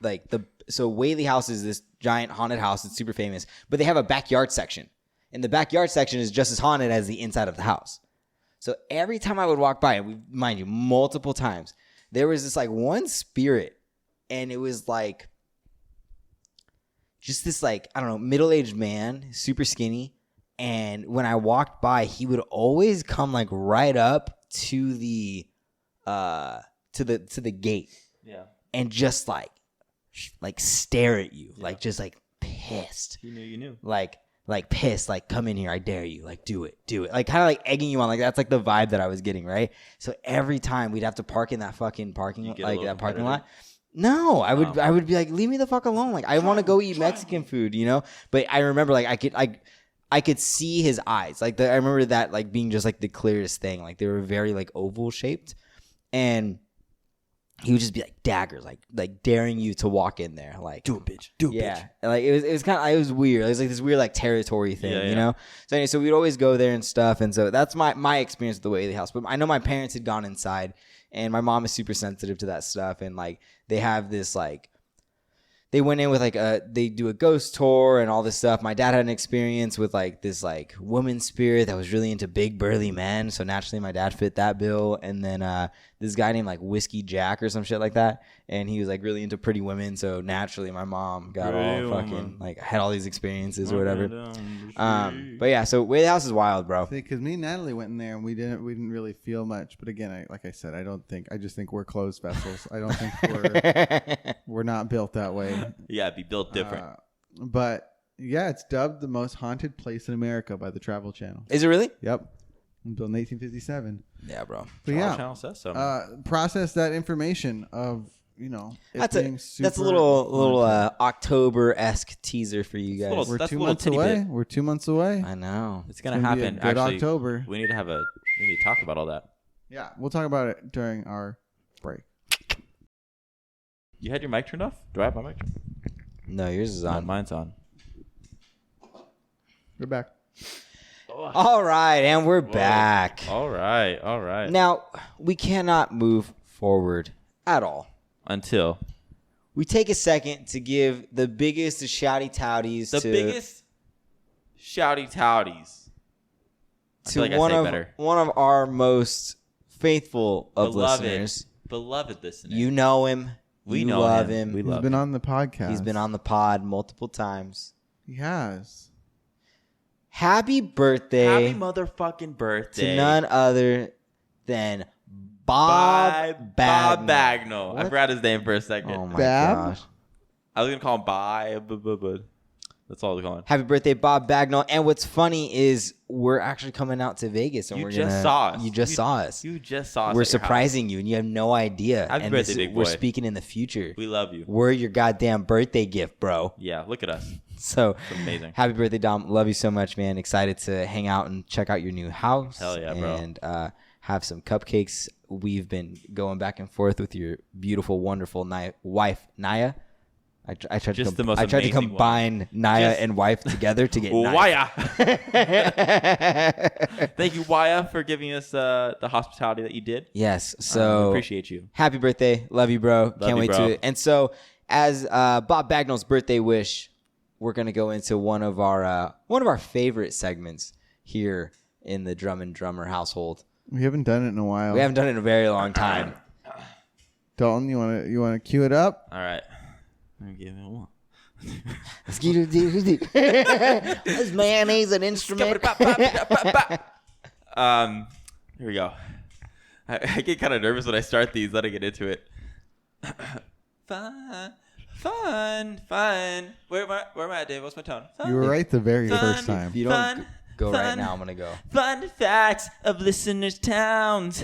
Speaker 2: like so Whaley House is this giant haunted house. It's super famous, but they have a backyard section, and the backyard section is just as haunted as the inside of the house. So every time I would walk by, and mind you, multiple times, there was this like one spirit, and it was like just this like, I don't know, middle-aged man, super skinny. And when I walked by, he would always come like right up to the gate.
Speaker 1: Yeah.
Speaker 2: And just like stare at you, like just like pissed.
Speaker 1: You knew you knew.
Speaker 2: Like pissed, like come in here, I dare you, like do it. Like kind of like egging you on, like that's like the vibe that I was getting, right? So every time we'd have to park in that fucking parking lot. No, I would be like, leave me the fuck alone. Like I want to go eat Mexican food, But I remember like I could see his eyes. Like I remember that like being just like the clearest thing. Like they were very like oval shaped, and he would just be like daggers, like daring you to walk in there. Like
Speaker 1: Do it, bitch. Do it,
Speaker 2: yeah.
Speaker 1: bitch.
Speaker 2: And, like it was kind of, it was weird. It was like this weird like territory thing, you know? So anyway, so we'd always go there and stuff. And so that's my experience with the Whaley House. But I know my parents had gone inside, and my mom is super sensitive to that stuff. And like they have this like, they went in with like they do a ghost tour and all this stuff. My dad had an experience with like this like woman spirit that was really into big burly men. So naturally my dad fit that bill. And then this guy named like Whiskey Jack or some shit like that. And he was like really into pretty women. So naturally my mom got all fucking like had all these experiences or whatever. But yeah, so Whaley House is wild, bro.
Speaker 3: Because me and Natalie went in there and we didn't really feel much. But again, like I said, I just think we're closed vessels. I don't think we're not built that way.
Speaker 1: Yeah, it'd be built different.
Speaker 3: But yeah, it's dubbed the most haunted place in America by the Travel Channel.
Speaker 2: Is it really?
Speaker 3: Yep. Until 1857.
Speaker 2: Yeah, bro.
Speaker 3: But
Speaker 1: Travel Channel says so.
Speaker 3: Process that information of,
Speaker 2: That's a little October-esque teaser for you guys.
Speaker 3: We're
Speaker 1: That's
Speaker 3: 2
Speaker 1: a little
Speaker 3: months
Speaker 1: titty
Speaker 3: away.
Speaker 1: bit.
Speaker 3: We're 2 months away.
Speaker 2: I know.
Speaker 1: It's gonna
Speaker 3: gonna be a
Speaker 1: happen.
Speaker 3: good
Speaker 1: Actually,
Speaker 3: October.
Speaker 1: we need to talk about all that.
Speaker 3: Yeah, we'll talk about it during our break.
Speaker 1: You had your mic turned off? Do I have my mic turned?
Speaker 2: No, yours is on.
Speaker 1: Mine's on.
Speaker 3: We're back.
Speaker 2: All right, and we're back.
Speaker 1: All right.
Speaker 2: Now, we cannot move forward at all.
Speaker 1: Until
Speaker 2: We take a second to give the biggest of shouty touties
Speaker 1: the biggest shouty touties. I feel like I say better.
Speaker 2: one of our most faithful of listeners.
Speaker 1: Beloved listener.
Speaker 2: You know him.
Speaker 1: We
Speaker 2: you
Speaker 1: know
Speaker 2: love
Speaker 1: him.
Speaker 2: him.
Speaker 1: We
Speaker 3: He's
Speaker 1: love
Speaker 3: been
Speaker 1: him.
Speaker 3: on the podcast.
Speaker 2: He's been on the pod multiple times.
Speaker 3: He has.
Speaker 2: Happy birthday
Speaker 1: Happy motherfucking birthday
Speaker 2: to none other than Bob
Speaker 1: Bob
Speaker 2: Bagnall.
Speaker 1: Bagnall. I
Speaker 2: What?
Speaker 1: forgot his name for a second.
Speaker 2: Oh my
Speaker 3: Bab?
Speaker 2: gosh.
Speaker 1: I was gonna call him Bob. That's all I was calling.
Speaker 2: Happy birthday, Bob Bagnall. And what's funny is we're actually coming out to Vegas. And
Speaker 1: You
Speaker 2: we're
Speaker 1: just saw us.
Speaker 2: You just saw us.
Speaker 1: You just saw us.
Speaker 2: We're
Speaker 1: at your house.
Speaker 2: surprising you, and you have no idea.
Speaker 1: Happy
Speaker 2: and
Speaker 1: birthday, big
Speaker 2: we're
Speaker 1: boy.
Speaker 2: speaking in the future.
Speaker 1: We love you.
Speaker 2: We're your goddamn birthday gift, bro.
Speaker 1: Yeah, look at us.
Speaker 2: So
Speaker 1: It's amazing.
Speaker 2: happy birthday, Dom. Love you so much, man. Excited to hang out and check out your new house.
Speaker 1: Hell yeah, bro.
Speaker 2: And have some cupcakes. We've been going back and forth with your beautiful, wonderful wife, Naya. I tried
Speaker 1: Just
Speaker 2: to combine Naya and wife together to get
Speaker 1: Waya. Thank you, Waya, for giving us the hospitality that you did.
Speaker 2: Yes. So
Speaker 1: appreciate you.
Speaker 2: Happy birthday. Love you, bro. Can't wait to. And so as Bob Bagnall's birthday wish, we're going to go into one of our favorite segments here in the Drum and Drummer household.
Speaker 3: We haven't done it in a while.
Speaker 2: We haven't done it in a very long time.
Speaker 3: Dalton, you want to cue it up?
Speaker 1: All right. Let me give it one.
Speaker 2: Is mayonnaise an instrument?
Speaker 1: Here we go. I get kind of nervous when I start these. Let me get into it. Fun. Where am I at, Dave? What's my tone? Fun.
Speaker 3: You were right the very first time.
Speaker 2: If you don't go right now, I'm going to go.
Speaker 1: Fun facts of listeners' towns.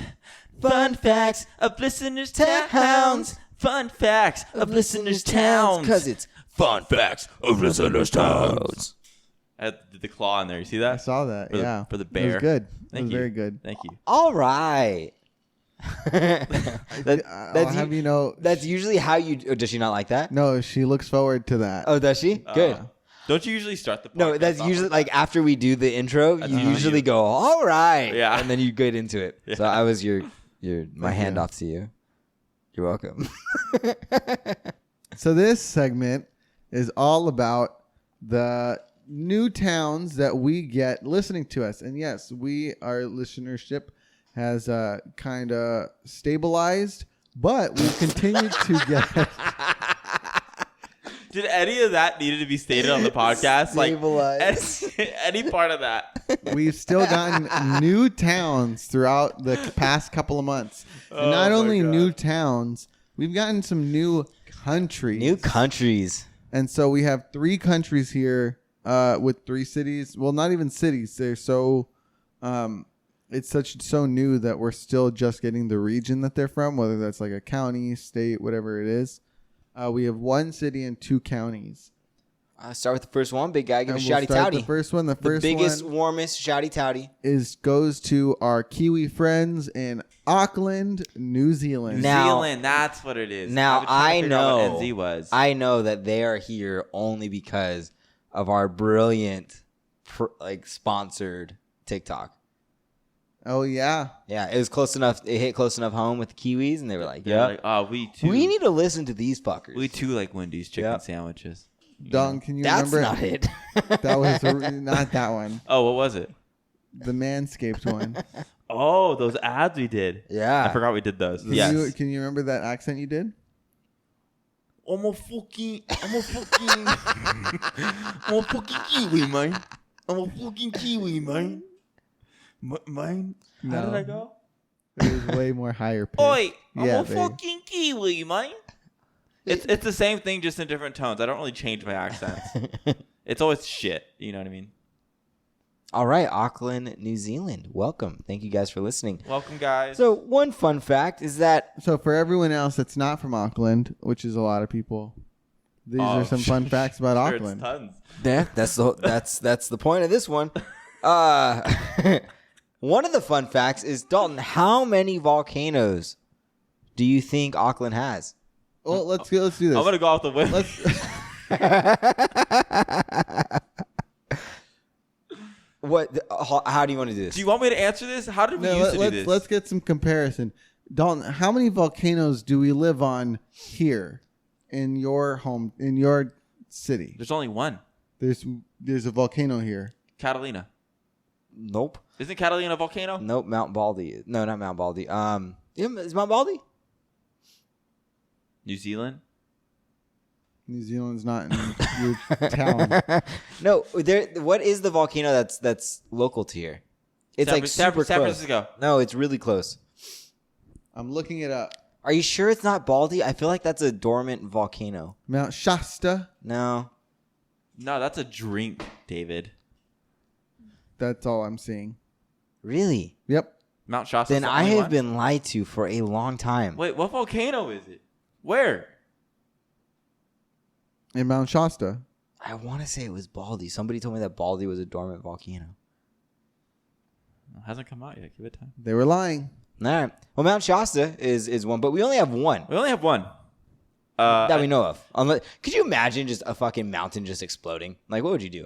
Speaker 1: Fun facts of listeners' towns. Fun facts of listeners' towns.
Speaker 2: Because it's
Speaker 4: Fun facts of listeners' towns.
Speaker 1: I had the claw in there. You see that?
Speaker 3: I saw that. Yeah.
Speaker 1: For the
Speaker 3: It
Speaker 1: bear.
Speaker 3: was good.
Speaker 1: Thank
Speaker 3: it was
Speaker 1: you.
Speaker 3: very good.
Speaker 1: Thank you.
Speaker 2: all right.
Speaker 3: I'll have you know.
Speaker 2: That's usually how you. Oh, does she not like that?
Speaker 3: No, she looks forward to that.
Speaker 2: Oh, does she? Good.
Speaker 1: Don't you usually start the podcast
Speaker 2: No, that's
Speaker 1: off
Speaker 2: usually
Speaker 1: with
Speaker 2: like after we do the intro,
Speaker 1: That's
Speaker 2: you
Speaker 1: not
Speaker 2: usually
Speaker 1: you.
Speaker 2: go, all right.
Speaker 1: Yeah.
Speaker 2: And then you get into it.
Speaker 1: Yeah.
Speaker 2: So I was my
Speaker 3: Thank
Speaker 2: handoff
Speaker 3: you.
Speaker 2: to you. You're welcome.
Speaker 3: So this segment is all about the new towns that we get listening to us. And yes, our listenership has kind of stabilized, but we continue to get
Speaker 1: Did any of that needed to be stated on the podcast?
Speaker 2: Stabilized.
Speaker 1: Like any part of that?
Speaker 3: we've still gotten new towns throughout the past couple of months. And
Speaker 1: Oh
Speaker 3: not
Speaker 1: my
Speaker 3: only
Speaker 1: God.
Speaker 3: new towns, we've gotten some new countries.
Speaker 2: New countries.
Speaker 3: And so we have 3 countries here with 3 cities. Well, not even cities. They're so it's so new that we're still just getting the region that they're from, whether that's like a county, state, whatever it is. We have 1 city and 2 counties.
Speaker 2: I'll start with the first one. Big guy, give a
Speaker 3: And we'll
Speaker 2: shouty
Speaker 3: start
Speaker 2: touty.
Speaker 3: The first one,
Speaker 2: The
Speaker 3: first
Speaker 2: biggest,
Speaker 3: one
Speaker 2: warmest shouty touty.
Speaker 3: goes to our Kiwi friends in Auckland, New Zealand.
Speaker 1: New
Speaker 2: Now-
Speaker 1: Zealand, that's what it is.
Speaker 2: Now,
Speaker 1: I've been trying to figure out
Speaker 2: know-
Speaker 1: what NZ was.
Speaker 2: I know that they are here only because of our brilliant, sponsored TikTok.
Speaker 3: Oh yeah,
Speaker 2: Yeah, it was close enough. It hit close enough home with the Kiwis, and they were like,
Speaker 1: They're
Speaker 2: "Yeah,
Speaker 1: like, oh, we too.
Speaker 2: we need to listen to these fuckers."
Speaker 1: We too like Wendy's chicken
Speaker 2: Yep.
Speaker 1: sandwiches.
Speaker 3: Don, can you
Speaker 2: That's
Speaker 3: remember?
Speaker 2: not it.
Speaker 3: That was not that one.
Speaker 1: Oh, what was it?
Speaker 3: The Manscaped one.
Speaker 1: Oh, those ads we did.
Speaker 2: Yeah.
Speaker 1: I forgot we did those.
Speaker 3: Can
Speaker 1: Yes.
Speaker 3: you, can you remember that accent you did?
Speaker 1: I'm a fucking Kiwi, man. I'm a fucking Kiwi, man. Mine? How
Speaker 3: No.
Speaker 1: did I go?
Speaker 3: It was way more higher pitch.
Speaker 1: Oi, I'm
Speaker 3: Yeah,
Speaker 1: a
Speaker 3: babe.
Speaker 1: fucking Kiwi, man. It's the same thing, just in different tones. I don't really change my accents. It's always shit. You know what I mean?
Speaker 2: All right, Auckland, New Zealand. Welcome. Thank you guys for listening.
Speaker 1: Welcome, guys.
Speaker 2: So, one fun fact is that
Speaker 3: So for everyone else that's not from Auckland, which is a lot of people, these are some fun facts about
Speaker 1: Sure, it's
Speaker 3: Auckland.
Speaker 1: tons.
Speaker 2: that's the point of this one. One of the fun facts is, Dalton, how many volcanoes do you think Auckland has?
Speaker 3: Well, let's do this.
Speaker 1: I'm gonna go off the whip.
Speaker 2: How do you want to do this?
Speaker 1: Do you want me to answer this? How did we used to do this?
Speaker 3: Let's get some comparison. Dalton, how many volcanoes do we live on here in your city?
Speaker 1: There's only one.
Speaker 3: There's a volcano here.
Speaker 1: Catalina.
Speaker 2: Nope.
Speaker 1: Isn't Catalina a volcano?
Speaker 2: Nope. Mount Baldy. No, not Mount Baldy. Is Mount Baldy?
Speaker 1: New Zealand.
Speaker 3: New Zealand's not in your town.
Speaker 2: No. What is the volcano that's local to here? It's like super
Speaker 1: San
Speaker 2: close.
Speaker 1: Francisco.
Speaker 2: No, it's really close.
Speaker 3: I'm looking it up.
Speaker 2: Are you sure it's not Baldy? I feel like that's a dormant volcano.
Speaker 3: Mount Shasta.
Speaker 2: No.
Speaker 1: No, that's a drink, David.
Speaker 3: That's all I'm seeing.
Speaker 2: Really?
Speaker 3: Yep.
Speaker 1: Mount Shasta.
Speaker 2: Then I have been lied to for a long time.
Speaker 1: Wait, what volcano is it? Where?
Speaker 3: In Mount Shasta.
Speaker 2: I want to say it was Baldy. Somebody told me that Baldy was a dormant volcano.
Speaker 1: It hasn't come out yet. Give it time.
Speaker 3: They were lying.
Speaker 2: All right. Well, Mount Shasta is one, but we only have one
Speaker 1: We only have one.
Speaker 2: that we know of. Could you imagine just a fucking mountain just exploding? Like, what would you do?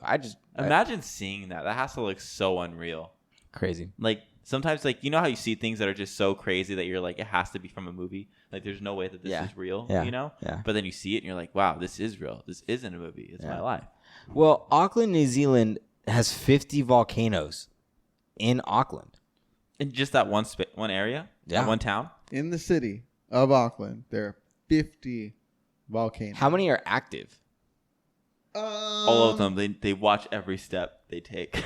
Speaker 1: Imagine seeing that. That has to look so unreal.
Speaker 2: Crazy.
Speaker 1: Like sometimes, like you know how you see things that are just so crazy that you're like, it has to be from a movie. Like there's no way that this is real.
Speaker 2: Yeah.
Speaker 1: You know.
Speaker 2: Yeah.
Speaker 1: But then you see it and you're like, wow, this is real. This isn't a movie. It's my life.
Speaker 2: Well, Auckland, New Zealand has 50 volcanoes in Auckland.
Speaker 1: In just that one area.
Speaker 2: Yeah.
Speaker 1: That one town.
Speaker 3: In the city of Auckland, there are 50 volcanoes.
Speaker 2: How many are active?
Speaker 1: All of them. They watch every step they take.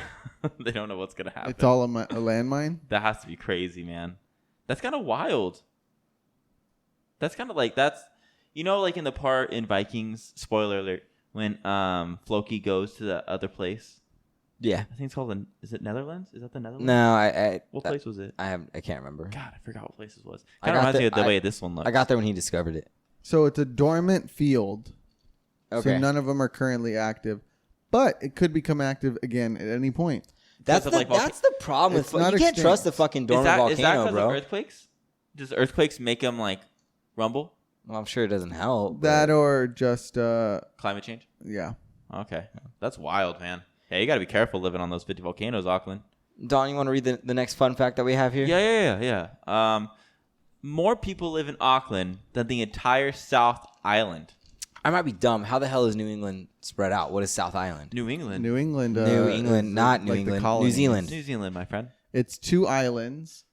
Speaker 1: They don't know what's gonna happen.
Speaker 3: It's all a landmine.
Speaker 1: That has to be crazy, man. That's kind of wild. That's kind of like like in the part in Vikings. Spoiler alert. When Floki goes to the other place.
Speaker 2: Yeah.
Speaker 1: I think it's called is it Netherlands? Is that the Netherlands?
Speaker 2: No,
Speaker 1: What place was it?
Speaker 2: I can't remember.
Speaker 1: God, I forgot what place it was.
Speaker 2: I
Speaker 1: Kind
Speaker 2: got
Speaker 1: of reminds me
Speaker 2: the-
Speaker 1: of the
Speaker 2: I-
Speaker 1: way this one looks.
Speaker 2: I got there when he discovered it.
Speaker 3: So it's a dormant field.
Speaker 2: Okay.
Speaker 3: So none of them are currently active, but it could become active again at any point.
Speaker 2: That's
Speaker 1: of,
Speaker 2: the,
Speaker 1: like,
Speaker 2: that's the problem
Speaker 3: It's
Speaker 2: with
Speaker 3: not
Speaker 2: you can't
Speaker 3: extinct.
Speaker 2: trust the fucking
Speaker 1: Is
Speaker 2: dormant
Speaker 1: that
Speaker 2: volcano,
Speaker 1: because
Speaker 2: bro.
Speaker 1: of earthquakes? Does earthquakes make them like rumble?
Speaker 2: Well, I'm sure it doesn't help.
Speaker 3: That or just
Speaker 1: Climate change?
Speaker 3: yeah.
Speaker 1: Okay. That's wild, man. Yeah, you got to be careful living on those 50 volcanoes, Auckland.
Speaker 2: Don, you want to read the next fun fact that we have here?
Speaker 1: Yeah. More people live in Auckland than the entire South Island.
Speaker 2: I might be dumb. How the hell is New England spread out? What is South Island?
Speaker 1: New England.
Speaker 3: New England.
Speaker 2: New England,
Speaker 3: is
Speaker 2: not New
Speaker 3: like the
Speaker 2: England. New
Speaker 3: colonies.
Speaker 2: Zealand.
Speaker 1: New Zealand, my friend.
Speaker 3: It's 2 islands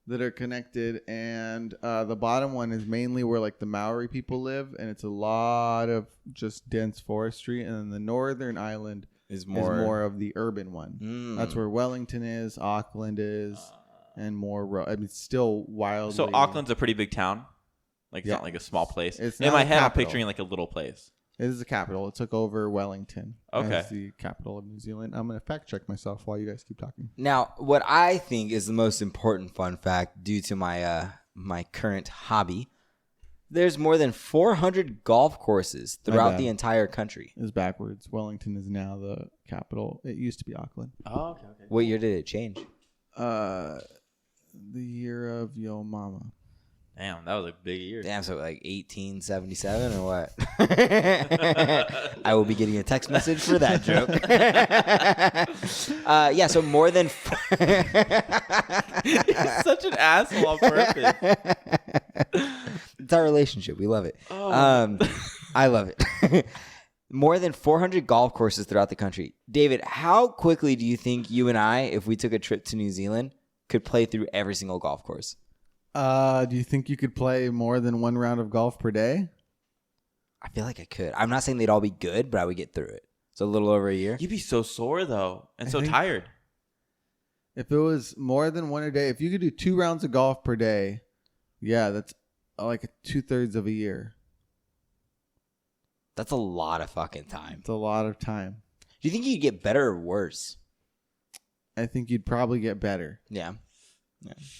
Speaker 3: that are connected, and the bottom one is mainly where like the Maori people live, and it's a lot of just dense forestry. And then the northern island
Speaker 2: Is
Speaker 3: is more of the urban one.
Speaker 2: Mm.
Speaker 3: That's where Wellington is, Auckland is, and more. I mean, it's still wildly.
Speaker 1: So Auckland's a pretty big town. Like, it's
Speaker 3: Yeah.
Speaker 1: not like a small place.
Speaker 3: It's
Speaker 1: In
Speaker 3: not
Speaker 1: my
Speaker 3: a
Speaker 1: head, I'm
Speaker 3: capital.
Speaker 1: picturing like a little place.
Speaker 3: It is the capital. It took over Wellington
Speaker 1: Okay.
Speaker 3: as the capital of New Zealand. I'm going to fact check myself while you guys keep talking.
Speaker 2: Now, what I think is the most important fun fact, due to my my current hobby, there's more than 400 golf courses throughout
Speaker 3: bad.
Speaker 2: the entire country.
Speaker 3: It's backwards. Wellington is now the capital. It used to be Auckland.
Speaker 1: Oh, okay.
Speaker 2: What year did it change?
Speaker 3: The year of Yo Mama.
Speaker 1: Damn, that was a big year.
Speaker 2: Damn, so like 1877 or what? I will be getting a text message for that joke. Yeah, so more than.
Speaker 1: He's such an asshole on purpose.
Speaker 2: It's our relationship. We love it.
Speaker 1: Oh.
Speaker 2: I love it. More than 400 golf courses throughout the country. David, how quickly do you think you and I, if we took a trip to New Zealand, could play through every single golf course?
Speaker 3: Do you think you could play more than one round of golf per day?
Speaker 2: I feel like I could. I'm not saying they'd all be good, but I would get through it. So a little over a year.
Speaker 1: You'd be so sore, though, and
Speaker 3: I
Speaker 1: so
Speaker 3: think-
Speaker 1: tired.
Speaker 3: If it was more than one a day, if you could do 2 rounds of golf per day, yeah, that's like 2/3 of a year.
Speaker 2: That's a lot of fucking time.
Speaker 3: It's a lot of time.
Speaker 2: Do you think you'd get better or worse?
Speaker 3: I think you'd probably get better,
Speaker 2: Yeah,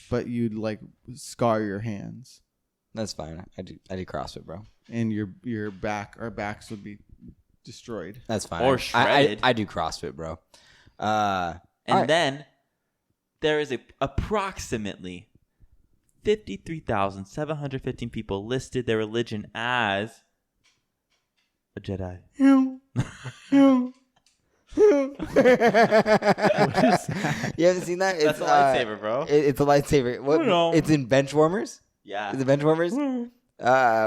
Speaker 3: but you'd like scar your hands
Speaker 2: that's fine. I do CrossFit, bro.
Speaker 3: and your back. Our backs would be destroyed.
Speaker 2: That's fine.
Speaker 1: Or shredded.
Speaker 2: I do CrossFit, bro.
Speaker 1: And
Speaker 2: Alright.
Speaker 1: then there is approximately 53,715 people listed their religion as a Jedi.
Speaker 2: You haven't seen that?
Speaker 1: That's a lightsaber, bro.
Speaker 2: It's a lightsaber. What?
Speaker 1: No.
Speaker 2: It's in Benchwarmers.
Speaker 1: Yeah.
Speaker 2: Is it Benchwarmers?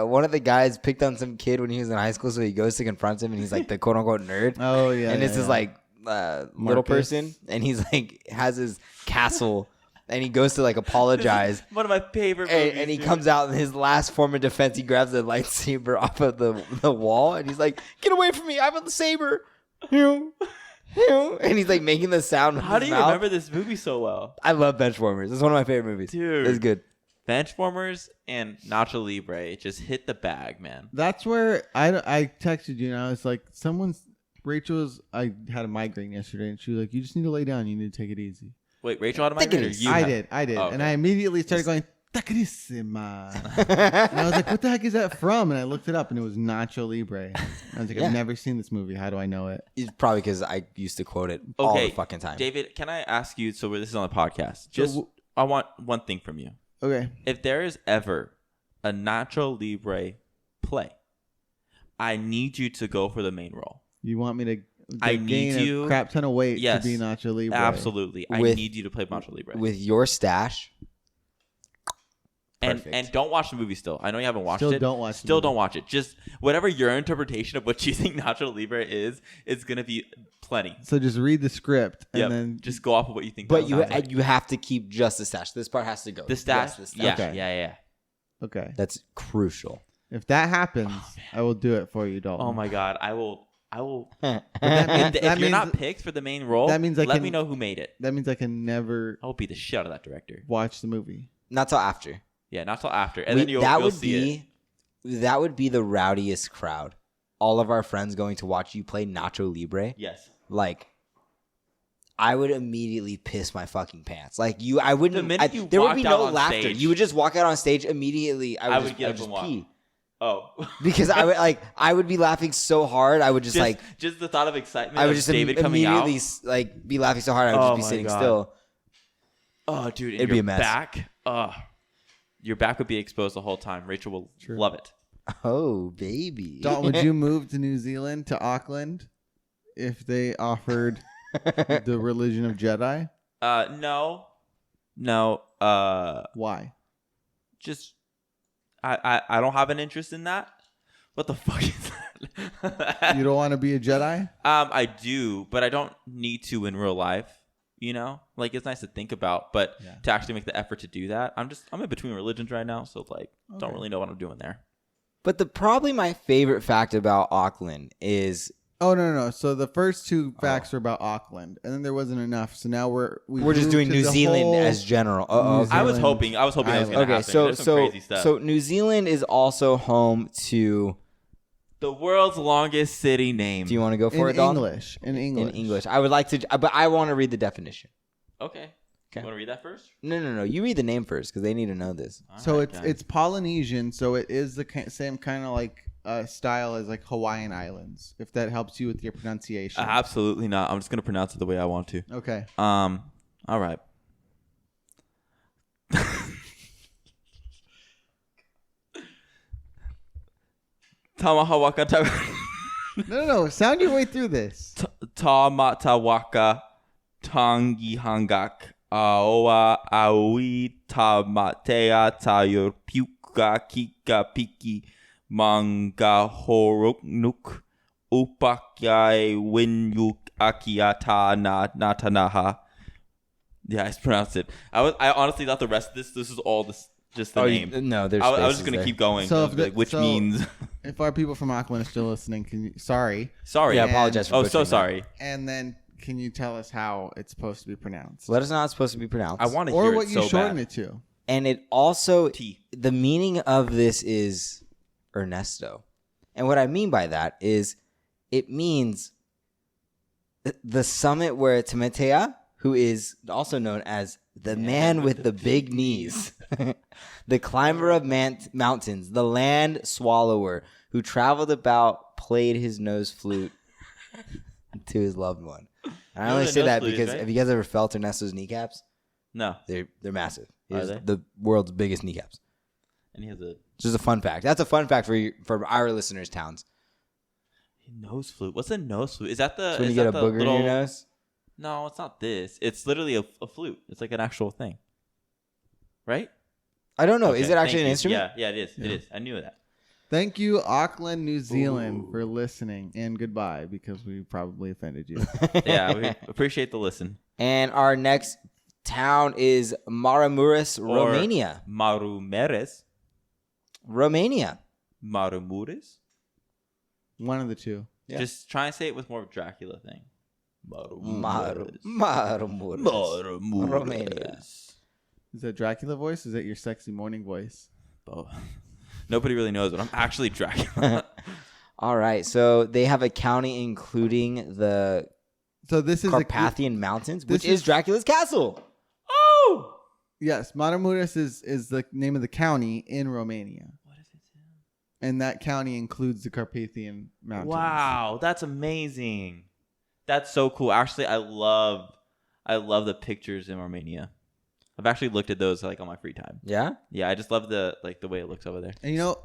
Speaker 2: One of the guys picked on some kid when he was in high school, so he goes to confront him, and he's like the quote unquote nerd.
Speaker 3: Oh yeah,
Speaker 2: and it's
Speaker 3: yeah,
Speaker 2: this
Speaker 3: yeah.
Speaker 2: like little
Speaker 3: Marcus.
Speaker 2: person, and he's like has his castle, and he goes to like apologize.
Speaker 1: One of my favorite movies.
Speaker 2: And he
Speaker 1: dude.
Speaker 2: comes out in his last form of defense. He grabs the lightsaber off of the wall, and he's like, "Get away from me! I have the saber!" And he's like making the sound. With
Speaker 1: How
Speaker 2: his
Speaker 1: do you
Speaker 2: mouth.
Speaker 1: remember this movie so well?
Speaker 2: I love Benchwarmers. It's one of my favorite movies.
Speaker 1: Dude.
Speaker 2: It's good.
Speaker 1: Benchwarmers and Nacho Libre just hit the bag, man.
Speaker 3: That's where I texted you and I was like, I had a migraine yesterday and she was like, you just need to lay down. You need to take it easy.
Speaker 1: Wait, Rachel had a
Speaker 2: Take it
Speaker 1: migraine or
Speaker 2: easy.
Speaker 1: you?
Speaker 3: I
Speaker 1: had-
Speaker 3: did.
Speaker 1: Oh, okay.
Speaker 3: And I immediately started going, Tacarissima. And I was like, what the heck is that from? And I looked it up, and it was Nacho Libre. And I was like,
Speaker 2: Yeah.
Speaker 3: I've never seen this movie. How do I know it?
Speaker 2: It's probably because I used to quote it all the fucking time.
Speaker 1: David, can I ask you? So this is on the podcast. Just I want one thing from you.
Speaker 3: Okay.
Speaker 1: If there is ever a Nacho Libre play, I need you to go for the main role.
Speaker 3: You want me to
Speaker 1: I
Speaker 3: gain
Speaker 1: need you-
Speaker 3: a crap ton of weight
Speaker 1: Yes.
Speaker 3: to be Nacho Libre?
Speaker 1: Absolutely. I
Speaker 2: With-
Speaker 1: need you to play Nacho Libre.
Speaker 2: With your stash.
Speaker 1: And
Speaker 2: Perfect.
Speaker 1: and don't watch the movie still. I know you haven't watched
Speaker 3: Still
Speaker 1: it.
Speaker 3: don't watch the
Speaker 1: Still
Speaker 3: movie.
Speaker 1: don't watch it. Just whatever your interpretation of what you think Nacho Libre is, it's gonna be plenty.
Speaker 3: So just read the script and
Speaker 1: Yep.
Speaker 3: then
Speaker 1: Just go off of what you think.
Speaker 2: But
Speaker 1: that
Speaker 2: you
Speaker 1: sounds like.
Speaker 2: you have to keep just the stash. This part has to go.
Speaker 1: The stash.
Speaker 2: Just the stash.
Speaker 1: Yeah,
Speaker 3: Okay.
Speaker 1: yeah.
Speaker 3: okay.
Speaker 2: That's crucial.
Speaker 3: If that happens, I will do it for you, Dalton.
Speaker 1: Oh my god, I will.
Speaker 3: that
Speaker 1: If
Speaker 3: means-
Speaker 1: you're not picked for the main role,
Speaker 3: that means I
Speaker 1: let
Speaker 3: can-
Speaker 1: me know who made it.
Speaker 3: That means I can never
Speaker 1: I will beat the shit out of that director.
Speaker 3: watch the movie.
Speaker 2: Not till after.
Speaker 1: Yeah, not till after, and then you'll see it.
Speaker 2: That would be the rowdiest crowd. All of our friends going to watch you play Nacho Libre.
Speaker 1: Yes.
Speaker 2: Like, I would immediately piss my fucking pants. Like I wouldn't.
Speaker 1: The minute you
Speaker 2: there would be
Speaker 1: walked out
Speaker 2: no
Speaker 1: on
Speaker 2: laughter.
Speaker 1: stage-
Speaker 2: You would just walk out on stage immediately.
Speaker 1: I would
Speaker 2: just,
Speaker 1: get
Speaker 2: I
Speaker 1: up
Speaker 2: would
Speaker 1: and
Speaker 2: just
Speaker 1: walk.
Speaker 2: pee
Speaker 1: Oh.
Speaker 2: because I would be laughing so hard. I would just
Speaker 1: just the thought of excitement.
Speaker 2: I would
Speaker 1: of
Speaker 2: just
Speaker 1: David coming out.
Speaker 2: immediately be laughing so hard I would
Speaker 1: Oh
Speaker 2: just be
Speaker 1: my
Speaker 2: sitting
Speaker 1: God.
Speaker 2: still.
Speaker 1: Oh, dude, and
Speaker 2: It'd be a mess.
Speaker 1: Back. Your back would be exposed the whole time. Rachel will love it.
Speaker 2: Oh baby.
Speaker 3: Dalton, would you move to New Zealand, to Auckland, if they offered the religion of Jedi?
Speaker 1: No.
Speaker 3: Why?
Speaker 1: Just I don't have an interest in that. What the fuck is that?
Speaker 3: You don't want to be a Jedi?
Speaker 1: I do, but I don't need to in real life. You know, like it's nice to think about, but to actually make the effort to do that, I'm in between religions right now, so like don't really know what I'm doing there.
Speaker 2: But probably my favorite fact about Auckland is
Speaker 3: Oh no. So the first two facts were about Auckland, and then there wasn't enough. So now we're
Speaker 2: just doing New Zealand as general.
Speaker 3: New
Speaker 1: I was
Speaker 3: Zealand
Speaker 1: hoping that was gonna
Speaker 3: Island.
Speaker 1: happen.
Speaker 2: Okay, so
Speaker 1: There's some crazy stuff.
Speaker 2: so New Zealand is also home to.
Speaker 1: The world's longest city name.
Speaker 2: Do you want to go for
Speaker 3: in
Speaker 2: it, Dalton?
Speaker 3: English. In English.
Speaker 2: In English, I would like to, but I want to read the definition.
Speaker 1: Okay. You want to read that first?
Speaker 2: No. You read the name first because they need to know this.
Speaker 3: So
Speaker 1: Alright,
Speaker 3: it's Polynesian, so it is the same kind of like style as like Hawaiian Islands. If that helps you with your pronunciation.
Speaker 1: Absolutely not. I'm just gonna pronounce it the way I want to.
Speaker 3: Okay.
Speaker 1: All right. Tamahawaka
Speaker 3: No. Sound your way through this.
Speaker 1: Tamatawaka Tangi Hangak Aoa Aoi Tamatea Tayor Puka Kika Piki Manga Horoknuk Upakai Winyuk Akiata Natanaha. Yeah, I pronounced it. I honestly thought the rest of this is all just the name.
Speaker 2: No, there's.
Speaker 1: I was
Speaker 2: spaces
Speaker 1: just gonna
Speaker 2: there.
Speaker 1: keep going.
Speaker 3: So
Speaker 1: which
Speaker 3: so
Speaker 1: means
Speaker 3: if our people from Auckland are still listening, can you sorry.
Speaker 1: sorry.
Speaker 2: Yeah, I apologize for.
Speaker 1: Oh,
Speaker 2: butchering
Speaker 1: so
Speaker 2: that.
Speaker 1: sorry.
Speaker 3: And then can you tell us how it's supposed to be pronounced?
Speaker 2: Let us know how it's supposed to be pronounced.
Speaker 1: I want to
Speaker 3: Or
Speaker 1: hear
Speaker 3: what
Speaker 1: it
Speaker 3: you
Speaker 1: so
Speaker 3: shorten
Speaker 1: bad.
Speaker 3: it to.
Speaker 2: And it also
Speaker 1: T.
Speaker 2: the meaning of this is Ernesto, and what I mean by that is it means the summit where Tamatea, who is also known as the man with the big knees, the climber of mountains, the land swallower, who traveled about, played his nose flute to his loved one. And I
Speaker 1: know
Speaker 2: only
Speaker 1: what a
Speaker 2: say
Speaker 1: nose
Speaker 2: that
Speaker 1: flute is,
Speaker 2: because
Speaker 1: right?
Speaker 2: have you guys ever felt Ernesto's kneecaps?
Speaker 1: No,
Speaker 2: They're massive.
Speaker 1: Are
Speaker 2: He's
Speaker 1: they?
Speaker 2: the world's biggest kneecaps.
Speaker 1: and he has a
Speaker 2: Just a fun fact. That's a fun fact for our listeners' towns.
Speaker 1: nose flute. What's a nose flute? Is that the?
Speaker 2: So when
Speaker 1: is
Speaker 2: you get a
Speaker 1: that the
Speaker 2: booger
Speaker 1: little...
Speaker 2: in your nose,
Speaker 1: No, it's not this. It's literally a flute. It's like an actual thing, right?
Speaker 2: I don't know.
Speaker 1: Okay,
Speaker 2: Is it actually
Speaker 1: thank
Speaker 2: an
Speaker 1: you.
Speaker 2: instrument?
Speaker 1: Yeah, it is. It is. I knew that.
Speaker 3: Thank you, Auckland, New Zealand, for listening, and goodbye, because we probably offended you.
Speaker 1: Yeah, we appreciate the listen.
Speaker 2: And our next town is Maramuresh,
Speaker 1: Or
Speaker 2: Romania.
Speaker 1: Marumeres.
Speaker 2: Romania.
Speaker 1: Marumures.
Speaker 3: One of the two.
Speaker 2: Yeah.
Speaker 1: Just try and say it with more of a Dracula thing.
Speaker 2: Maramuresh.
Speaker 1: Marumures.
Speaker 2: Romania.
Speaker 3: Is that Dracula voice? Or is that your sexy morning voice?
Speaker 1: Oh. Nobody really knows, but I'm actually Dracula.
Speaker 2: All right. So they have a county including the
Speaker 3: So this is
Speaker 2: Carpathian Mountains, which
Speaker 3: this
Speaker 2: is
Speaker 3: is-
Speaker 2: Dracula's castle.
Speaker 1: Oh!
Speaker 3: Yes, Maramureș is the name of the county in Romania.
Speaker 1: What if it's him?
Speaker 3: And that county includes the Carpathian Mountains.
Speaker 1: Wow, that's amazing. That's so cool. Actually, I love the pictures in Romania. I've actually looked at those like on my free time.
Speaker 2: Yeah.
Speaker 1: Yeah, I just love the way it looks over there.
Speaker 3: And you know,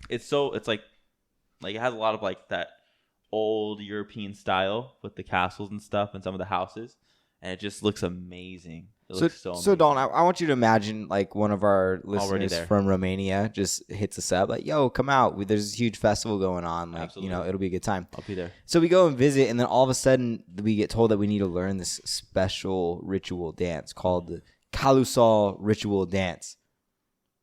Speaker 1: it's like it has a lot of like that old European style with the castles and stuff and some of the houses, and it just looks amazing. It looks so amazing.
Speaker 2: So Dalton, I want you to imagine like one of our
Speaker 1: Already
Speaker 2: listeners
Speaker 1: there.
Speaker 2: from Romania just hits us up like, "Yo, come out! There's this huge festival going on. Like,
Speaker 1: Absolutely.
Speaker 2: it'll be a good time."
Speaker 1: I'll be there.
Speaker 2: So we go and visit, and then all of a sudden we get told that we need to learn this special ritual dance called the Calusal ritual dance.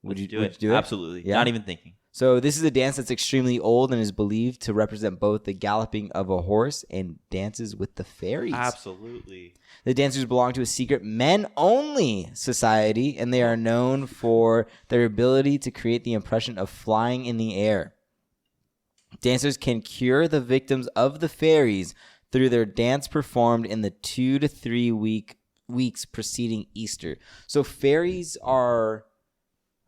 Speaker 2: Would you do it?
Speaker 1: Absolutely.
Speaker 2: Yeah?
Speaker 1: Not even thinking.
Speaker 2: So this is a dance that's extremely old and is believed to represent both the galloping of a horse and dances with the fairies.
Speaker 1: Absolutely.
Speaker 2: The dancers belong to a secret men-only society, and they are known for their ability to create the impression of flying in the air. Dancers can cure the victims of the fairies through their dance performed in the 2 to 3 weeks preceding Easter. So fairies are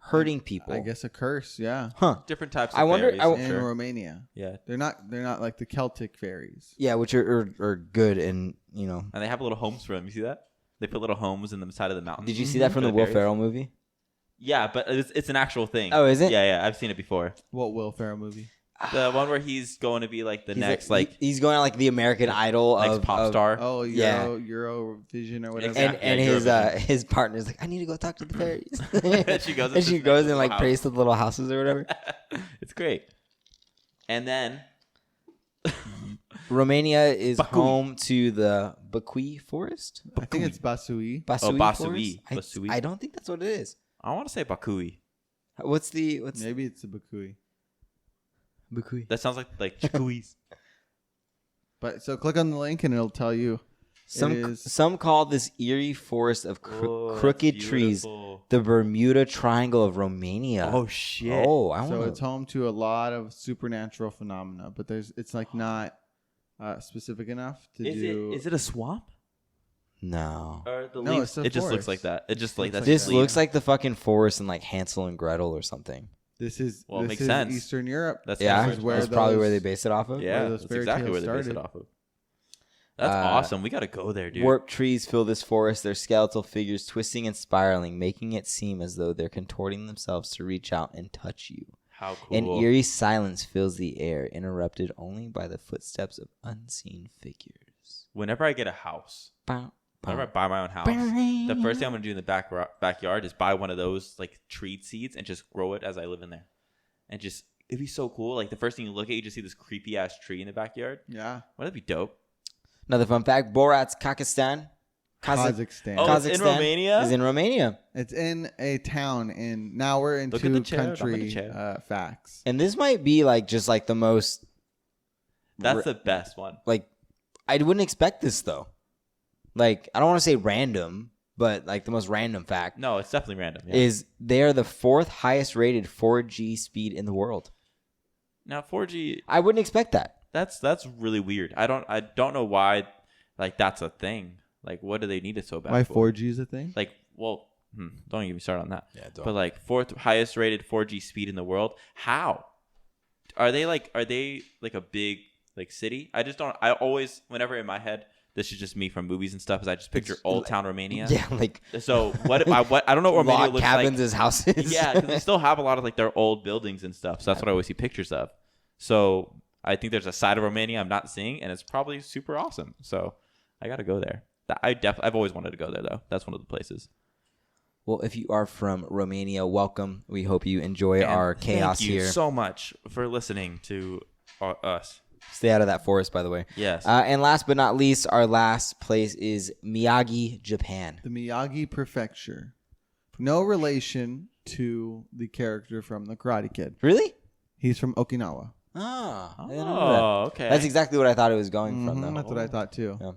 Speaker 2: hurting people.
Speaker 3: I guess a curse, yeah.
Speaker 2: Huh.
Speaker 1: Different types of
Speaker 2: I wonder-
Speaker 1: fairies,
Speaker 3: In
Speaker 1: sure.
Speaker 3: Romania,
Speaker 1: Yeah.
Speaker 3: they're not like the Celtic fairies.
Speaker 2: Yeah, which are good, and
Speaker 1: And they have little homes for them. You see that? They put little homes in the side of the mountain.
Speaker 2: Did you see that from
Speaker 1: For
Speaker 2: the
Speaker 1: the
Speaker 2: Will
Speaker 1: fairies?
Speaker 2: Ferrell movie?
Speaker 1: Yeah, but it's an actual thing.
Speaker 2: Oh, is it?
Speaker 1: Yeah, I've seen it before.
Speaker 3: What Will Ferrell movie?
Speaker 1: The one where he's going to be like the
Speaker 2: He's
Speaker 1: next
Speaker 2: he's going on like the American Idol
Speaker 1: next
Speaker 2: of
Speaker 1: pop
Speaker 2: of-
Speaker 1: star.
Speaker 3: Oh,
Speaker 2: Yeah.
Speaker 3: Eurovision or whatever.
Speaker 1: Exactly.
Speaker 2: And
Speaker 1: Yeah,
Speaker 2: his
Speaker 1: Eurovision.
Speaker 2: his partner's like, I need to go talk to the fairies.
Speaker 1: She goes
Speaker 2: and
Speaker 1: into
Speaker 2: she
Speaker 1: this
Speaker 2: goes
Speaker 1: nice
Speaker 2: and like
Speaker 1: little
Speaker 2: prays to the little houses or whatever.
Speaker 1: It's great. And then
Speaker 2: Romania is
Speaker 1: Bakui.
Speaker 2: home to the Bakui Forest.
Speaker 3: I think it's Basui.
Speaker 2: Basui
Speaker 1: Basui.
Speaker 2: Forest?
Speaker 1: Basui.
Speaker 2: I don't think that's what it is.
Speaker 1: I want to say Bakui.
Speaker 2: What's
Speaker 3: Maybe it's a Bakui.
Speaker 2: Bakui?
Speaker 1: That sounds like Chikuis.
Speaker 3: But so click on the link and it'll tell you.
Speaker 2: Some call this eerie forest of
Speaker 1: Oh, that's
Speaker 2: crooked trees
Speaker 1: beautiful.
Speaker 2: the Bermuda Triangle of Romania.
Speaker 1: Oh shit.
Speaker 2: Oh, I
Speaker 3: So
Speaker 2: want
Speaker 3: it's home to a lot of supernatural phenomena, but it's like not specific enough to do.
Speaker 1: Is it a swamp?
Speaker 2: no.
Speaker 1: Or the
Speaker 3: No,
Speaker 1: leaves?
Speaker 3: it's a
Speaker 1: It just looks
Speaker 3: forest.
Speaker 1: like that. It just like
Speaker 3: Looks
Speaker 1: that's
Speaker 3: like
Speaker 2: This
Speaker 3: that.
Speaker 2: looks like the fucking forest in like Hansel and Gretel or something.
Speaker 3: This is
Speaker 1: Well, it
Speaker 3: this
Speaker 1: makes
Speaker 3: is
Speaker 1: sense.
Speaker 3: Eastern Europe.
Speaker 1: That's
Speaker 2: Yeah,
Speaker 3: This is where
Speaker 2: that's probably where they
Speaker 3: those-
Speaker 2: base it off of.
Speaker 1: yeah.
Speaker 3: those
Speaker 1: That's
Speaker 3: fairy
Speaker 1: exactly where
Speaker 3: tales
Speaker 1: they base it
Speaker 3: started.
Speaker 1: off of. That's awesome. We got to go there, dude.
Speaker 2: Warped trees fill this forest, their skeletal figures twisting and spiraling, making it seem as though they're contorting themselves to reach out and touch you.
Speaker 1: How cool.
Speaker 2: An eerie silence fills the air, interrupted only by the footsteps of unseen figures.
Speaker 1: Whenever I get a house,
Speaker 2: Bow,
Speaker 1: whenever I
Speaker 2: bow.
Speaker 1: buy my own house, the first thing I'm going to do in the backyard is buy one of those like tree seeds and just grow it as I live in there. And just, it'd be so cool. Like the first thing you look at, you just see this creepy ass tree in the backyard.
Speaker 3: Yeah.
Speaker 1: Wouldn't that be dope?
Speaker 2: Another fun fact: Borat's Kazakhstan.
Speaker 3: Kazakhstan.
Speaker 1: Oh, it's in Romania?
Speaker 2: Is in Romania,
Speaker 3: It's in a town in. Now we're
Speaker 1: Look at the
Speaker 3: into
Speaker 1: chair, look at the
Speaker 3: country
Speaker 1: chair.
Speaker 3: facts.
Speaker 2: and this might be like just like the most.
Speaker 1: That's the best one.
Speaker 2: Like, I wouldn't expect this though. Like, I don't want to say random, but like the most random fact
Speaker 1: No, it's definitely random. Yeah.
Speaker 2: is they are the 4th highest rated 4G speed in the world.
Speaker 1: Now 4G,
Speaker 2: I wouldn't expect that.
Speaker 1: that's really weird. I don't know why, like that's a thing. Like, what do they need it so bad?
Speaker 3: Why
Speaker 1: for?
Speaker 3: 4G is a thing?
Speaker 1: Like, well, don't get me started on that.
Speaker 2: Yeah,
Speaker 1: But like 4th highest rated 4G speed in the world. How? Are they like a big like city? I just don't. I always, whenever in my head, this is just me from movies and stuff, is I just picture Old Town Romania.
Speaker 2: Yeah, like
Speaker 1: So what I don't know what Romania
Speaker 2: log
Speaker 1: looks
Speaker 2: cabins
Speaker 1: like.
Speaker 2: as houses.
Speaker 1: Yeah, because they still have a lot of like their old buildings and stuff. So that's what I always see pictures of. So I think there's a side of Romania I'm not seeing, and it's probably super awesome. So I got to go there. I've always wanted to go there though. That's one of the places.
Speaker 2: Well, if you are from Romania, welcome. We hope you enjoy
Speaker 1: And
Speaker 2: our chaos
Speaker 1: thank you
Speaker 2: here.
Speaker 1: so much for listening to us.
Speaker 2: Stay out of that forest, by the way.
Speaker 1: Yes.
Speaker 2: And last but not least, our last place is Miyagi, Japan.
Speaker 3: The Miyagi Prefecture. No relation to the character from The Karate Kid.
Speaker 2: Really?
Speaker 3: He's from Okinawa.
Speaker 2: Oh, I didn't know
Speaker 1: Oh, okay.
Speaker 2: that. That's exactly what I thought it was going from, though.
Speaker 3: That's what I thought too.
Speaker 2: Yeah.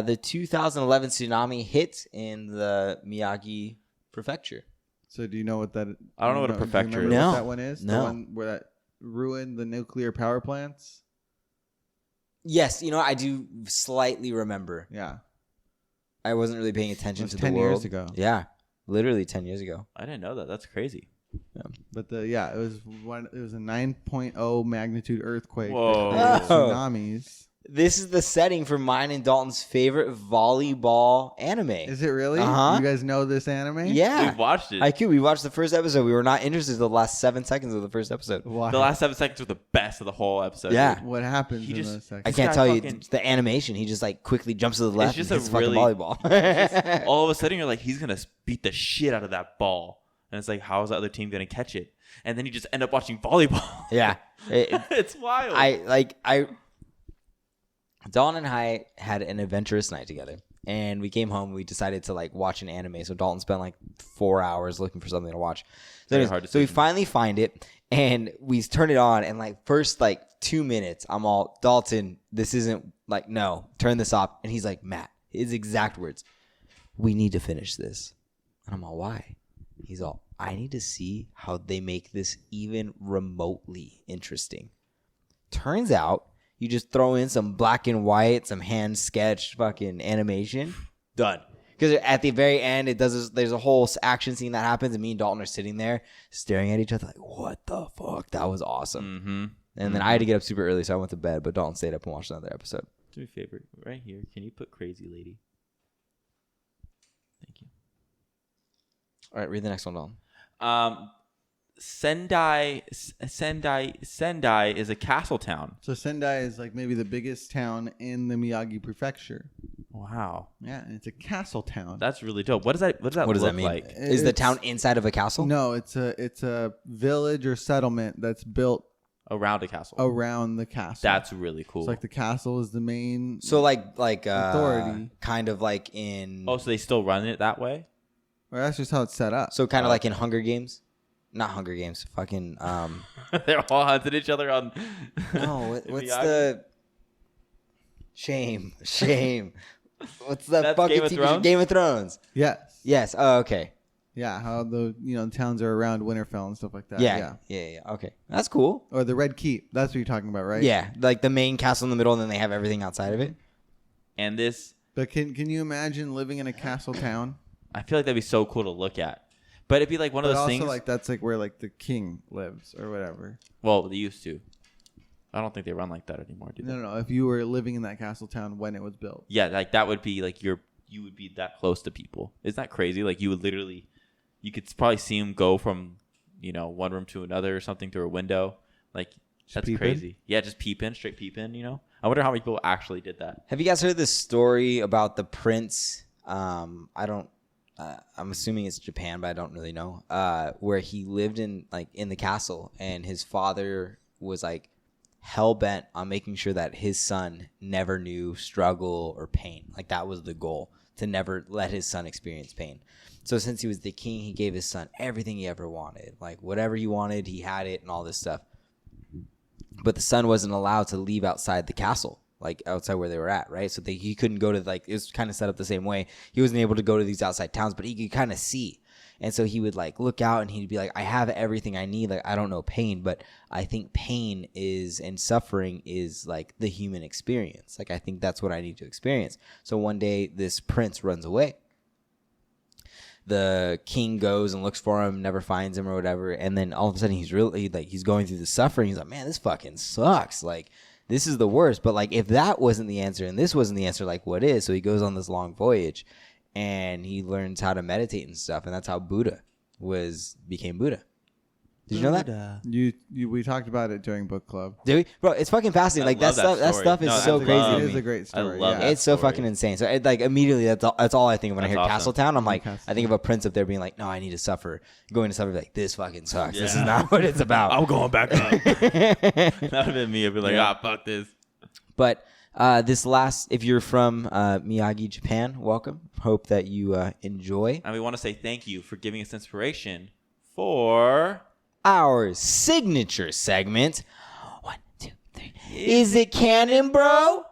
Speaker 2: The 2011 tsunami hit in the Miyagi Prefecture.
Speaker 3: So do you know what that?
Speaker 1: I don't know what a
Speaker 3: do you
Speaker 1: prefecture
Speaker 3: remember
Speaker 2: is.
Speaker 3: what
Speaker 2: No.
Speaker 3: that one is.
Speaker 2: No.
Speaker 3: The one where that ruined the nuclear power plants.
Speaker 2: Yes, I do slightly remember.
Speaker 3: Yeah.
Speaker 2: I wasn't really paying attention
Speaker 3: was
Speaker 2: to
Speaker 3: 10
Speaker 2: the world.
Speaker 3: years ago.
Speaker 2: Yeah, literally 10 years ago.
Speaker 1: I didn't know that. That's crazy.
Speaker 3: But it was a 9.0 magnitude earthquake.
Speaker 1: Whoa.
Speaker 3: That created
Speaker 2: Whoa.
Speaker 3: tsunamis.
Speaker 2: This is the setting for mine and Dalton's favorite volleyball anime.
Speaker 3: Is it really?
Speaker 2: Uh-huh.
Speaker 3: You guys know this anime?
Speaker 2: Yeah.
Speaker 1: We've watched it.
Speaker 2: IQ, we watched the first episode. We were not interested in the last 7 seconds of the first episode.
Speaker 3: Why?
Speaker 1: The last 7 seconds were the best of the whole episode.
Speaker 2: Yeah.
Speaker 1: dude.
Speaker 3: What happens
Speaker 1: He
Speaker 3: in
Speaker 1: just-
Speaker 3: those seconds?
Speaker 2: I
Speaker 1: This
Speaker 2: can't
Speaker 1: guy
Speaker 2: tell you
Speaker 1: fucking-
Speaker 2: it's the animation. He just like quickly jumps to the left
Speaker 1: just
Speaker 2: and
Speaker 1: a
Speaker 2: hits fucking
Speaker 1: really-
Speaker 2: volleyball.
Speaker 1: All of a sudden, you're like, he's going to beat the shit out of that ball. And it's like, how is the other team going to catch it? And then you just end up watching volleyball.
Speaker 2: Yeah.
Speaker 1: It's wild.
Speaker 2: Dalton and I had an adventurous night together, and we came home. We decided to like watch an anime. So Dalton spent like 4 hours looking for something to watch.
Speaker 1: Very hard
Speaker 2: So we
Speaker 1: decision.
Speaker 2: finally find it, and we turn it on. And like first like 2 minutes, I'm all, Dalton, this isn't like, no, turn this off. And he's like, Matt, his exact words, we need to finish this. And I'm all, why? He's all, I need to see how they make this even remotely interesting. Turns out, you just throw in some black and white, some hand sketched fucking animation. Done. Because at the very end, it does. There's a whole action scene that happens, and me and Dalton are sitting there staring at each other like, "What the fuck? That was awesome."
Speaker 1: Mm-hmm.
Speaker 2: And then I had to get up super early, so I went to bed. But Dalton stayed up and watched another episode.
Speaker 1: Do me a favor. Right here. Can you put Crazy Lady? Thank you.
Speaker 2: All right, read the next one, Dalton.
Speaker 1: Sendai is a castle town.
Speaker 3: So Sendai is like maybe the biggest town in the Miyagi Prefecture.
Speaker 1: Wow.
Speaker 3: Yeah, and it's a castle town.
Speaker 1: That's really dope. What does that
Speaker 2: What
Speaker 1: look
Speaker 2: does that mean?
Speaker 1: like?
Speaker 2: Is the
Speaker 3: It's-
Speaker 2: town inside of a castle?
Speaker 3: No, it's a village or settlement that's built
Speaker 1: Around a castle.
Speaker 3: around the castle.
Speaker 1: That's really cool.
Speaker 3: It's like the castle is the main.
Speaker 2: So like
Speaker 3: Authority.
Speaker 2: kind of like in.
Speaker 1: Oh, so they still run it that way?
Speaker 3: Or that's just how it's set up.
Speaker 2: So kind of like in Hunger Games, not Hunger Games. Fucking
Speaker 1: They're all hunting each other on.
Speaker 2: No, what's
Speaker 1: Miyagi?
Speaker 2: the shame? What's the
Speaker 1: That's
Speaker 2: fucking
Speaker 1: Game of
Speaker 2: TV show?
Speaker 1: Thrones?
Speaker 2: Game of Thrones.
Speaker 3: Yes.
Speaker 2: Yes. Oh, okay.
Speaker 3: Yeah, how the towns are around Winterfell and stuff like that.
Speaker 2: Yeah. Okay, that's cool.
Speaker 3: Or the Red Keep. That's what you're talking about, right?
Speaker 2: Yeah, like the main castle in the middle, and then they have everything outside of it.
Speaker 1: And this,
Speaker 3: But can you imagine living in a castle town?
Speaker 1: I feel like that'd be so cool to look at. But it'd be like one of
Speaker 3: But
Speaker 1: those
Speaker 3: also
Speaker 1: things.
Speaker 3: like that's like where like the king lives or whatever.
Speaker 1: Well, they used to. I don't think they run like that anymore, do they?
Speaker 3: No. If you were living in that castle town when it was built.
Speaker 1: Yeah, like that would be like you would be that close to people. Isn't that crazy? Like you would literally, you could probably see them go from, one room to another or something through a window. Like that's
Speaker 3: peep in?
Speaker 1: crazy. Yeah, just straight peep in. I wonder how many people actually did that.
Speaker 2: Have you guys heard this story about the prince? I'm assuming it's Japan, but I don't really know. Where he lived in the castle, and his father was like hell bent on making sure that his son never knew struggle or pain. Like that was the goal, to never let his son experience pain. So since he was the king, he gave his son everything he ever wanted. Like whatever he wanted, he had it and all this stuff. But the son wasn't allowed to leave outside the castle, like outside where they were at, right? So he couldn't go to it was kind of set up the same way. He wasn't able to go to these outside towns, but he could kind of see. And so he would like look out and he'd be like, I have everything I need. Like, I don't know pain, but I think pain is and suffering is like the human experience. Like, I think that's what I need to experience. So one day this prince runs away. The king goes and looks for him, never finds him or whatever. And then all of a sudden he's really like, he's going through the suffering. He's like, man, this fucking sucks. Like, this is the worst. But like, if that wasn't the answer and this wasn't the answer, like what is? So he goes on this long voyage. And he learns how to meditate and stuff, and that's how Buddha became Buddha. Did you know that?
Speaker 3: We talked about it during book club.
Speaker 2: Did we? Bro, it's fucking fascinating. Like that
Speaker 1: love that
Speaker 2: stuff. That
Speaker 1: story.
Speaker 2: stuff is
Speaker 1: No,
Speaker 2: so
Speaker 1: I
Speaker 2: crazy.
Speaker 1: love
Speaker 2: to
Speaker 3: It
Speaker 2: me.
Speaker 3: is a great story.
Speaker 1: I love
Speaker 3: yeah.
Speaker 2: It's so
Speaker 1: story.
Speaker 2: fucking insane. So immediately that's all I think of when I hear
Speaker 1: That's awesome.
Speaker 2: Castle Town. I'm like,
Speaker 3: Castle
Speaker 2: I think of a prince up there being like, no, I need to suffer. Going to suffer like this fucking sucks. This is
Speaker 1: Yeah.
Speaker 2: not what it's about.
Speaker 1: I'm going back up. That would have been me. I'd be like, fuck this.
Speaker 2: But if you're from Miyagi, Japan, welcome. Hope that you enjoy
Speaker 1: And we want to say thank you for giving us inspiration for...
Speaker 2: our signature segment. 1, 2, 3. Is it canon, bro?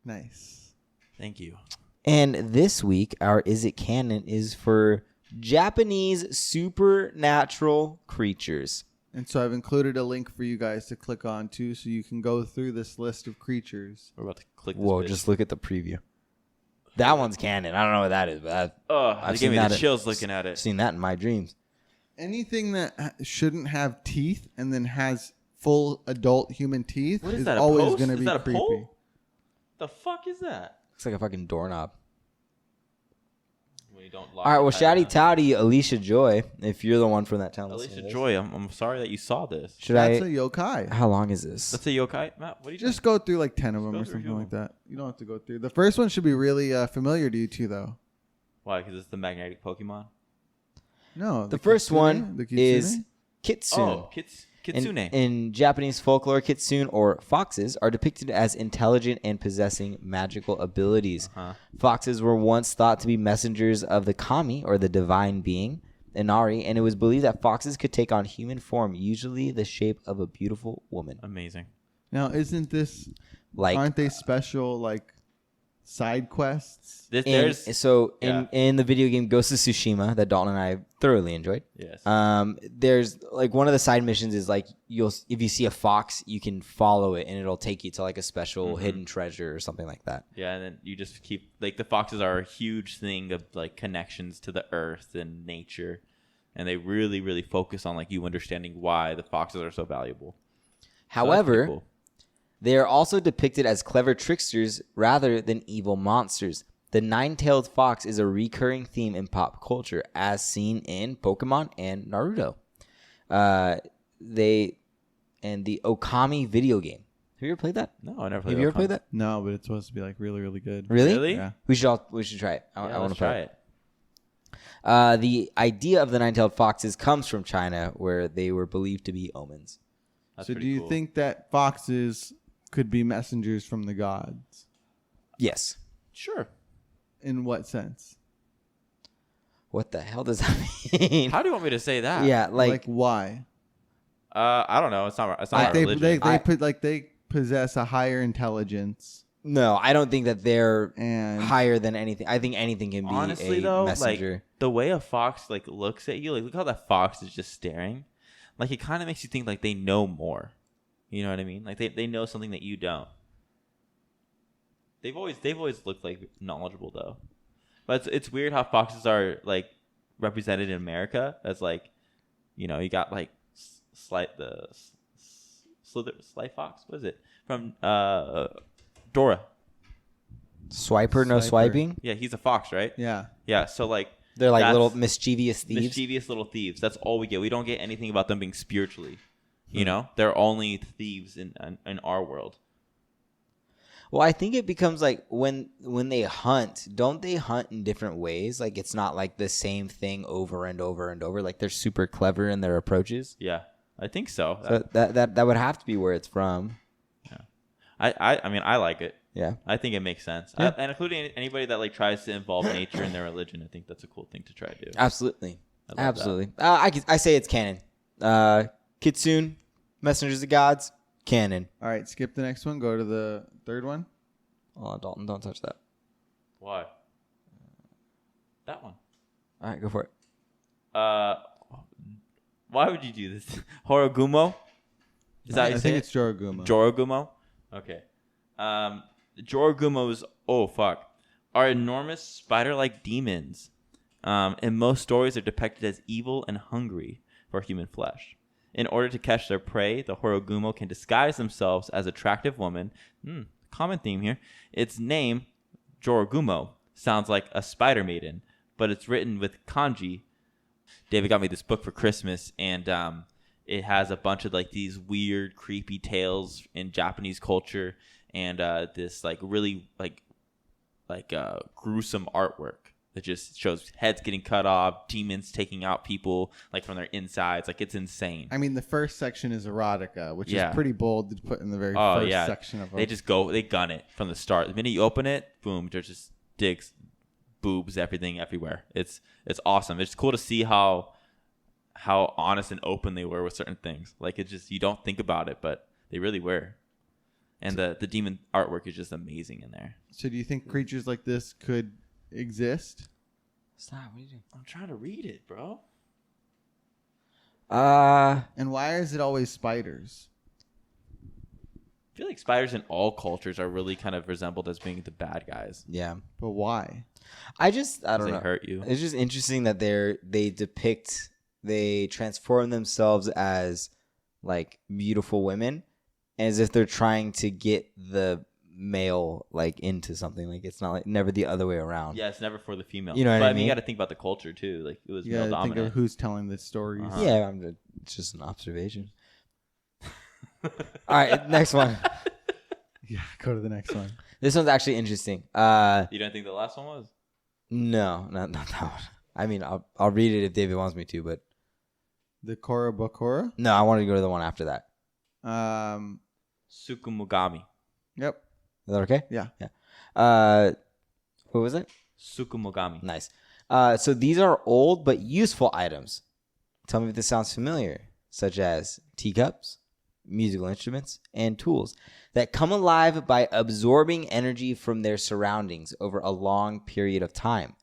Speaker 3: Nice.
Speaker 1: Thank you.
Speaker 2: And this week, our Is It Canon is for Japanese supernatural creatures.
Speaker 3: And so I've included a link for you guys to click on too, so you can go through this list of creatures.
Speaker 1: We're about to click this
Speaker 2: Whoa,
Speaker 1: bitch.
Speaker 2: just look at the preview. That one's canon. I don't know what that is, but
Speaker 1: It gave
Speaker 2: seen
Speaker 1: me
Speaker 2: that
Speaker 1: the
Speaker 2: at-
Speaker 1: chills looking at
Speaker 2: I've
Speaker 1: it.
Speaker 2: seen that in my dreams.
Speaker 3: Anything that shouldn't have teeth and then has full adult human teeth
Speaker 1: What is
Speaker 3: is
Speaker 1: that? A
Speaker 3: always
Speaker 1: post?
Speaker 3: going to
Speaker 1: Is
Speaker 3: be
Speaker 1: that a
Speaker 3: creepy.
Speaker 1: pole? The fuck is that?
Speaker 2: Looks like a fucking doorknob.
Speaker 1: When you don't lock
Speaker 2: All right,
Speaker 1: it
Speaker 2: well,
Speaker 1: tight
Speaker 2: shouty
Speaker 1: enough.
Speaker 2: touty, Alicia Joy, if you're the one from that town.
Speaker 1: Alicia
Speaker 2: listening to
Speaker 1: Joy, I'm sorry that you saw this.
Speaker 2: this. Should
Speaker 3: That's a
Speaker 2: I?
Speaker 3: yokai.
Speaker 2: How long is this?
Speaker 1: That's a yokai. Matt, what are you
Speaker 3: Just go through like 10 of them
Speaker 1: go
Speaker 3: or
Speaker 1: through a
Speaker 3: something
Speaker 1: few
Speaker 3: like
Speaker 1: of
Speaker 3: that. You don't have to go through. The first one should be really familiar to you two, though.
Speaker 1: Why? Because it's the magnetic Pokemon.
Speaker 3: No.
Speaker 2: The first one
Speaker 3: the kitsune?
Speaker 2: is Kitsune.
Speaker 1: Oh, Kitsune.
Speaker 2: In Japanese folklore, Kitsune or foxes are depicted as intelligent and possessing magical abilities.
Speaker 1: Uh-huh.
Speaker 2: Foxes were once thought to be messengers of the kami, or the divine being, Inari, and it was believed that foxes could take on human form, usually the shape of a beautiful woman.
Speaker 1: Amazing.
Speaker 3: Now, isn't this?
Speaker 2: Like
Speaker 3: Aren't they special like side quests?
Speaker 1: There's
Speaker 2: in the video game Ghost of Tsushima that Dalton and I thoroughly enjoyed.
Speaker 1: yes.
Speaker 2: There's like one of the side missions is like if you see a fox, you can follow it and it'll take you to like a special hidden treasure or something like that.
Speaker 1: Yeah, and then you just keep like the foxes are a huge thing of like connections to the earth and nature, and they really, really focus on like you understanding why the foxes are so valuable. So that's
Speaker 2: However,
Speaker 1: pretty cool.
Speaker 2: they are also depicted as clever tricksters rather than evil monsters. The nine-tailed fox is a recurring theme in pop culture, as seen in Pokemon and Naruto. The Okami video game. Have you ever played that?
Speaker 1: No, I never played.
Speaker 2: Have you ever played that?
Speaker 3: No, but it's supposed to be like really, really good.
Speaker 2: Really?
Speaker 1: Really?
Speaker 3: Yeah.
Speaker 2: We should try it. I
Speaker 1: Yeah,
Speaker 2: want
Speaker 1: let's
Speaker 2: to
Speaker 1: try it.
Speaker 2: The idea of the nine-tailed foxes comes from China, where they were believed to be omens.
Speaker 1: That's
Speaker 3: So do
Speaker 1: pretty
Speaker 3: you
Speaker 1: cool.
Speaker 3: think that foxes could be messengers from the gods?
Speaker 2: Yes.
Speaker 1: Sure.
Speaker 3: In what sense?
Speaker 2: What the hell does that mean?
Speaker 1: How do you want me to say that?
Speaker 2: Yeah,
Speaker 3: Like why?
Speaker 1: I don't know. It's not. It's not my
Speaker 3: They
Speaker 1: religion.
Speaker 3: they possess a higher intelligence
Speaker 2: no, I don't think that they're
Speaker 3: and
Speaker 2: higher than anything. I think anything can be
Speaker 1: Honestly,
Speaker 2: a
Speaker 1: though,
Speaker 2: messenger.
Speaker 1: like the way a fox like looks at you, like look how that fox is just staring. Like it kind of makes you think like they know more. You know what I mean? Like they know something that you don't. They've always looked like knowledgeable though, but it's weird how foxes are like represented in America as like, you know, you got like slight fox. What is it from Dora?
Speaker 2: Swiper, no
Speaker 3: Swiper.
Speaker 2: swiping.
Speaker 1: Yeah, he's a fox, right?
Speaker 3: yeah.
Speaker 1: Yeah, so like
Speaker 2: They're like
Speaker 1: that's
Speaker 2: little mischievous thieves.
Speaker 1: mischievous little thieves. That's all we get. We don't get anything about them being spiritually. You know, they're only thieves in our world.
Speaker 2: Well, I think it becomes like when they hunt, don't they hunt in different ways? Like it's not like the same thing over and over and over. Like they're super clever in their approaches.
Speaker 1: Yeah, I think so.
Speaker 2: So that would have to be where it's from.
Speaker 1: I mean, I like it.
Speaker 2: Yeah.
Speaker 1: I think it makes sense.
Speaker 2: Yeah.
Speaker 1: And including anybody that like tries to involve nature in their religion, I think that's a cool thing to try to do.
Speaker 2: Absolutely.
Speaker 1: I love that.
Speaker 2: Absolutely. I say it's canon. Kitsune, Messengers of Gods, canon.
Speaker 3: All right, skip the next one. Go to the third one.
Speaker 2: Oh, Dalton, don't touch that.
Speaker 1: Why? That one.
Speaker 2: All right, go for it.
Speaker 1: Why would you do this? Horogumo? Is that how you
Speaker 3: I
Speaker 1: say
Speaker 3: think
Speaker 1: it?
Speaker 3: it's Joraguma.
Speaker 1: Jorogumo? Okay. Jorogumos, are enormous spider-like demons. And most stories are depicted as evil and hungry for human flesh. In order to catch their prey, the Horogumo can disguise themselves as attractive women. Common theme here. Its name, Jorogumo, sounds like a spider maiden, but it's written with kanji. David got me this book for Christmas, and it has a bunch of like these weird, creepy tales in Japanese culture, and this like really like gruesome artwork that just shows heads getting cut off, demons taking out people like from their insides. Like it's insane.
Speaker 3: I mean, the first section is erotica, which
Speaker 1: Yeah.
Speaker 3: is pretty bold to put in the very
Speaker 1: Oh
Speaker 3: first
Speaker 1: yeah,
Speaker 3: section of
Speaker 1: they gun it from the start. The minute you open it, boom, there's just dicks, boobs, everything everywhere. It's awesome. It's cool to see how honest and open they were with certain things. Like it's just you don't think about it, but they really were. And the demon artwork is just amazing in there.
Speaker 3: So do you think creatures like this could exist?
Speaker 2: Stop. What are you doing?
Speaker 1: I'm trying to read it, bro.
Speaker 3: And why is it always spiders?
Speaker 1: feel like spiders in all cultures are really kind of resembled as being the bad guys.
Speaker 2: Yeah.
Speaker 3: But why?
Speaker 2: I don't know.
Speaker 1: They hurt you.
Speaker 2: It's just interesting that they transform themselves as like beautiful women as if they're trying to get the male like into something. Like it's not like never the other way around.
Speaker 1: Yeah, it's never for the female.
Speaker 2: You know what
Speaker 1: but
Speaker 2: I mean?
Speaker 1: You got to think about the culture too. Like it was
Speaker 3: You
Speaker 1: male
Speaker 3: gotta think
Speaker 1: dominant.
Speaker 3: of who's telling the stories.
Speaker 1: Uh-huh.
Speaker 2: Yeah, it's just an observation. All right, next one.
Speaker 3: Yeah, go to the next one.
Speaker 2: This one's actually interesting.
Speaker 1: You don't think the last one was?
Speaker 2: No, not that one. I mean, I'll read it if David wants me to, but
Speaker 3: The Kora Bakora.
Speaker 2: no, I wanted to go to the one after that.
Speaker 1: Sukumogami.
Speaker 3: Yep.
Speaker 2: Is that okay?
Speaker 3: Yeah.
Speaker 2: Yeah. What was it?
Speaker 1: Sukumogami.
Speaker 2: Nice. So these are old but useful items. Tell me if this sounds familiar, such as teacups, musical instruments, and tools that come alive by absorbing energy from their surroundings over a long period of time.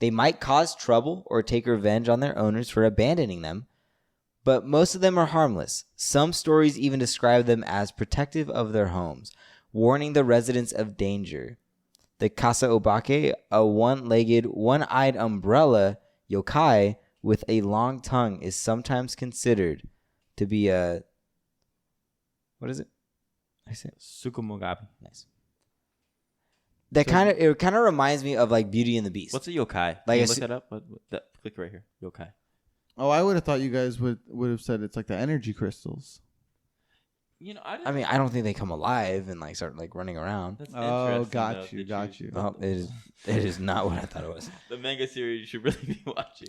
Speaker 2: They might cause trouble or take revenge on their owners for abandoning them, but most of them are harmless. Some stories even describe them as protective of their homes, warning the residents of danger. The Kasa Obake, a one-legged, one-eyed umbrella yokai with a long tongue, is sometimes considered to be a... What is it? I said
Speaker 1: Sukumogami.
Speaker 2: nice. It kind of reminds me of like Beauty and the Beast.
Speaker 1: What's a yokai?
Speaker 2: Like
Speaker 1: Can you
Speaker 2: a
Speaker 1: look that up? Click right here. Yokai.
Speaker 3: Oh, I would have thought you guys would have said it's like the energy crystals.
Speaker 1: You know,
Speaker 2: I mean, I don't think they come alive and like start like running around.
Speaker 1: That's
Speaker 3: Oh,
Speaker 1: interesting,
Speaker 3: got
Speaker 1: though.
Speaker 3: you,
Speaker 1: Did
Speaker 3: got you.
Speaker 2: Oh, it is not what I thought it was.
Speaker 1: The manga series you should really be watching.